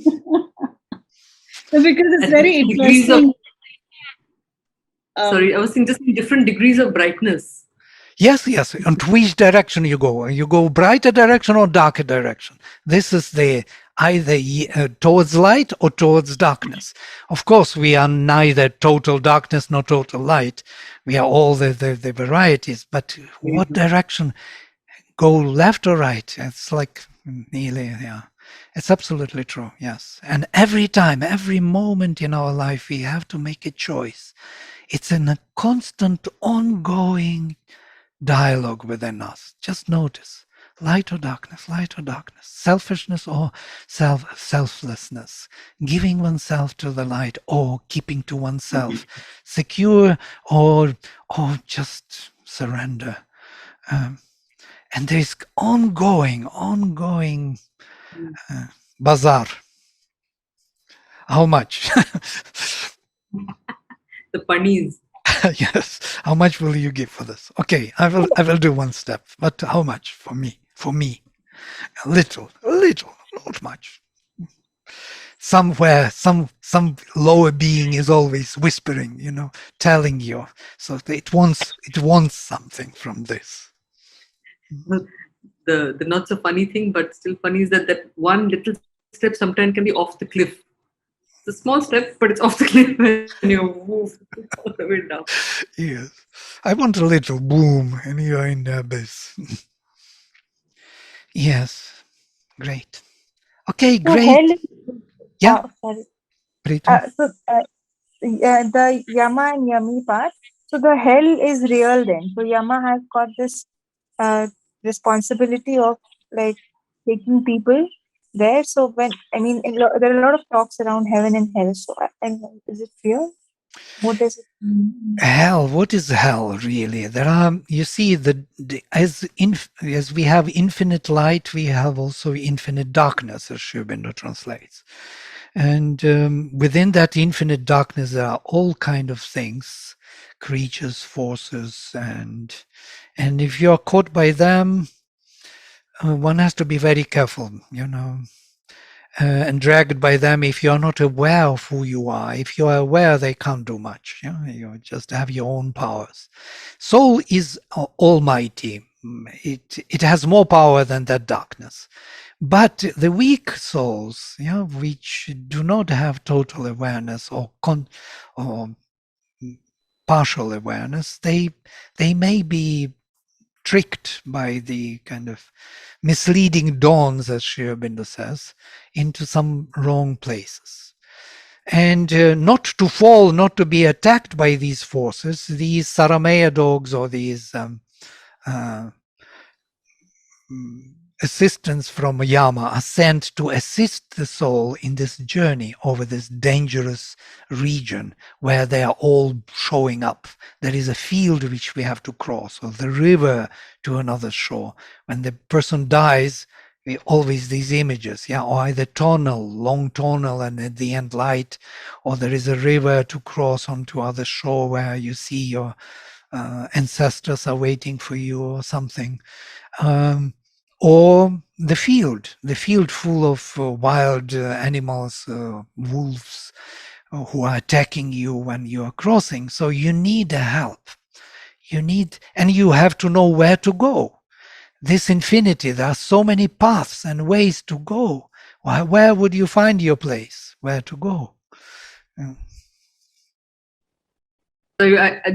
So because it's very degrees interesting. Sorry, I was saying just in different degrees of brightness. Yes. And to which direction you go? You go brighter direction or darker direction. This is the either towards light or towards darkness. Of course, we are neither total darkness nor total light. We are all the varieties. But what direction? Go left or right? It's like nearly, yeah. It's absolutely true, yes. And every time, every moment in our life, we have to make a choice. It's in a constant, ongoing dialogue within us. Just notice, light or darkness, selfishness or selflessness, giving oneself to the light or keeping to oneself, secure or just surrender. And there's ongoing bazaar. How much? The bunnies. Yes. How much will you give for this? Okay, I will do one step. But how much for me? For me, a little, not much. Somewhere, some lower being is always whispering, telling you. So it wants something from this. The not so funny thing, but still funny, is that one little step sometimes can be off the cliff. It's a small step, but it's off the cliff when you move all the way down. Yes. I want a little boom and you're in the abyss. Yes. Great. Okay, So great. hell, Yeah. sorry. Preetam? The Yama and Yami part. So the hell is real then. So Yama has got this responsibility of like taking people there. So when there are a lot of talks around heaven and hell. So is it real? What does it mean? Hell, what is hell really? There are, you see, as we have infinite light, we have also infinite darkness, as Aurobindo translates. And within that infinite darkness, there are all kind of things, creatures, forces, and if you're caught by them, one has to be very careful, and dragged by them if you're not aware of who you are. If you are aware, they can't do much. You just have your own powers. Soul is almighty. It has more power than that darkness. But the weak souls, which do not have total awareness or partial awareness, they may be tricked by the kind of misleading dawns, as Sri Aurobindo says, into some wrong places. And not to fall, not to be attacked by these forces, these Saramaya dogs or these assistants from Yama are sent to assist the soul in this journey over this dangerous region where they are all showing up. There is a field which we have to cross, or the river to another shore. When the person dies, we always these images, or either tunnel, long tunnel, and at the end light, or there is a river to cross onto other shore where you see your ancestors are waiting for you or something. Or the field full of wild animals, wolves, who are attacking you when you are crossing. So you need a help. And you have to know where to go. this infinity, there are so many paths and ways to go. Where would you find your place? Where to go? So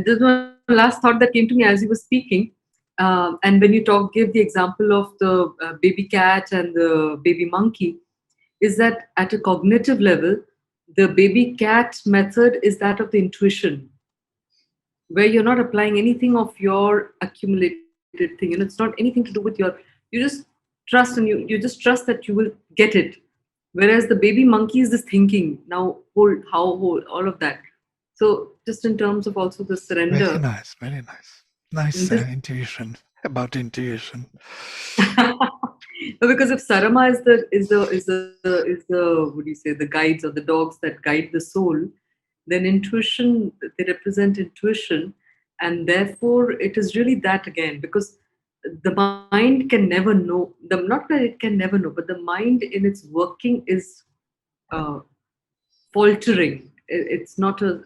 there's one last thought that came to me as you were speaking. And when you gave the example of the baby cat and the baby monkey, is that at a cognitive level, the baby cat method is that of the intuition, where you're not applying anything of your accumulated thing. It's not anything to do with you just trust, and you just trust that you will get it. Whereas the baby monkey is this thinking, now hold, all of that. So just in terms of also the surrender. Very nice, very nice. Nice intuition, about intuition. Because if Sarama is the what do you say, the guides or the dogs that guide the soul, then intuition, they represent intuition, and therefore it is really that again, because the mind can never know, not that it can never know, but the mind in its working is faltering. It's not an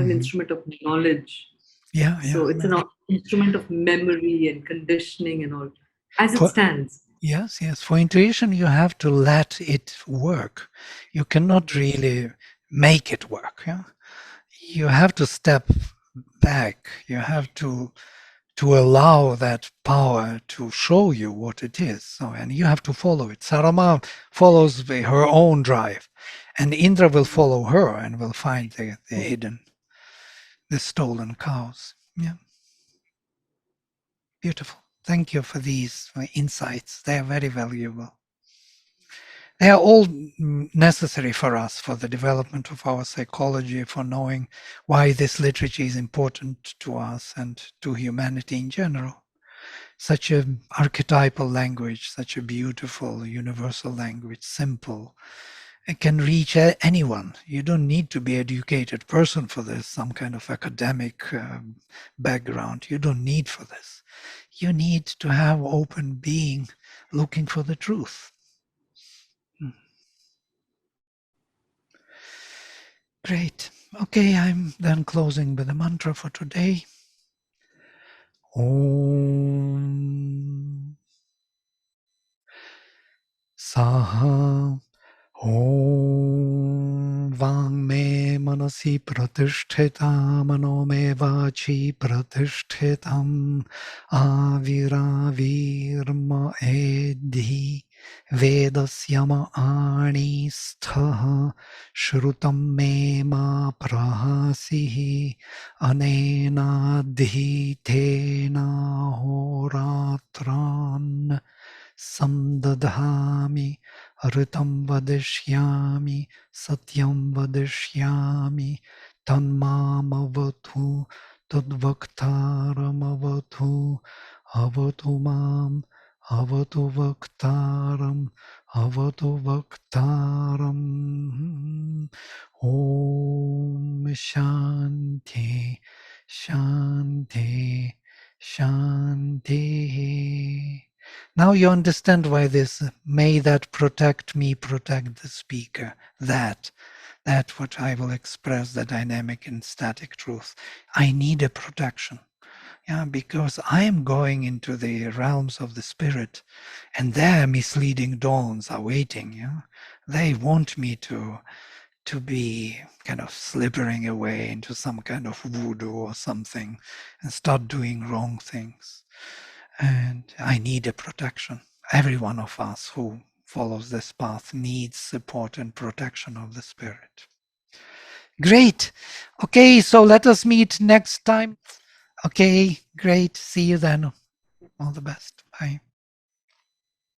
instrument of knowledge. Yeah. So it's an instrument of memory and conditioning and all, as it stands. Yes. For intuition, you have to let it work. You cannot really make it work. Yeah? You have to step back. You have to allow that power to show you what it is. So, and you have to follow it. Sarama follows her own drive, and Indra will follow her and will find the hidden, the stolen cows. Yeah. Beautiful. Thank you for these insights. They are very valuable. They are all necessary for us, for the development of our psychology, for knowing why this literature is important to us and to humanity in general. Such an archetypal language, such a beautiful universal language, simple. It can reach anyone. You don't need to be an educated person for this, some kind of academic background. You don't need for this. You need to have open being looking for the truth. Great. Okay, I'm then closing with the mantra for today. Om Saha Om Vang me manasi pratishthitam mano me vachi pratishthitam aviravirma edhi Vedasyama ani sthaha shrutam me ma prahasihi anena dhitena horatran samdadhami Ritam vadishyami, satyam vadishyami, tanmamavatu, tadvaktaramavatu, avatu mam, avatu vaktaram, avatu vaktaram. Om Shanti, Shanti, Shanti. Now you understand why this, may that protect me, protect the speaker. That what I will express, the dynamic and static truth. I need a protection. Yeah, because I am going into the realms of the spirit, and there misleading dawns are waiting. Yeah, they want me to be kind of slippering away into some kind of voodoo or something and start doing wrong things. And I need a protection. Every one of us who follows this path needs support and protection of the spirit. Great. Okay, so let us meet next time. Okay, great. See you then. All the best. Bye.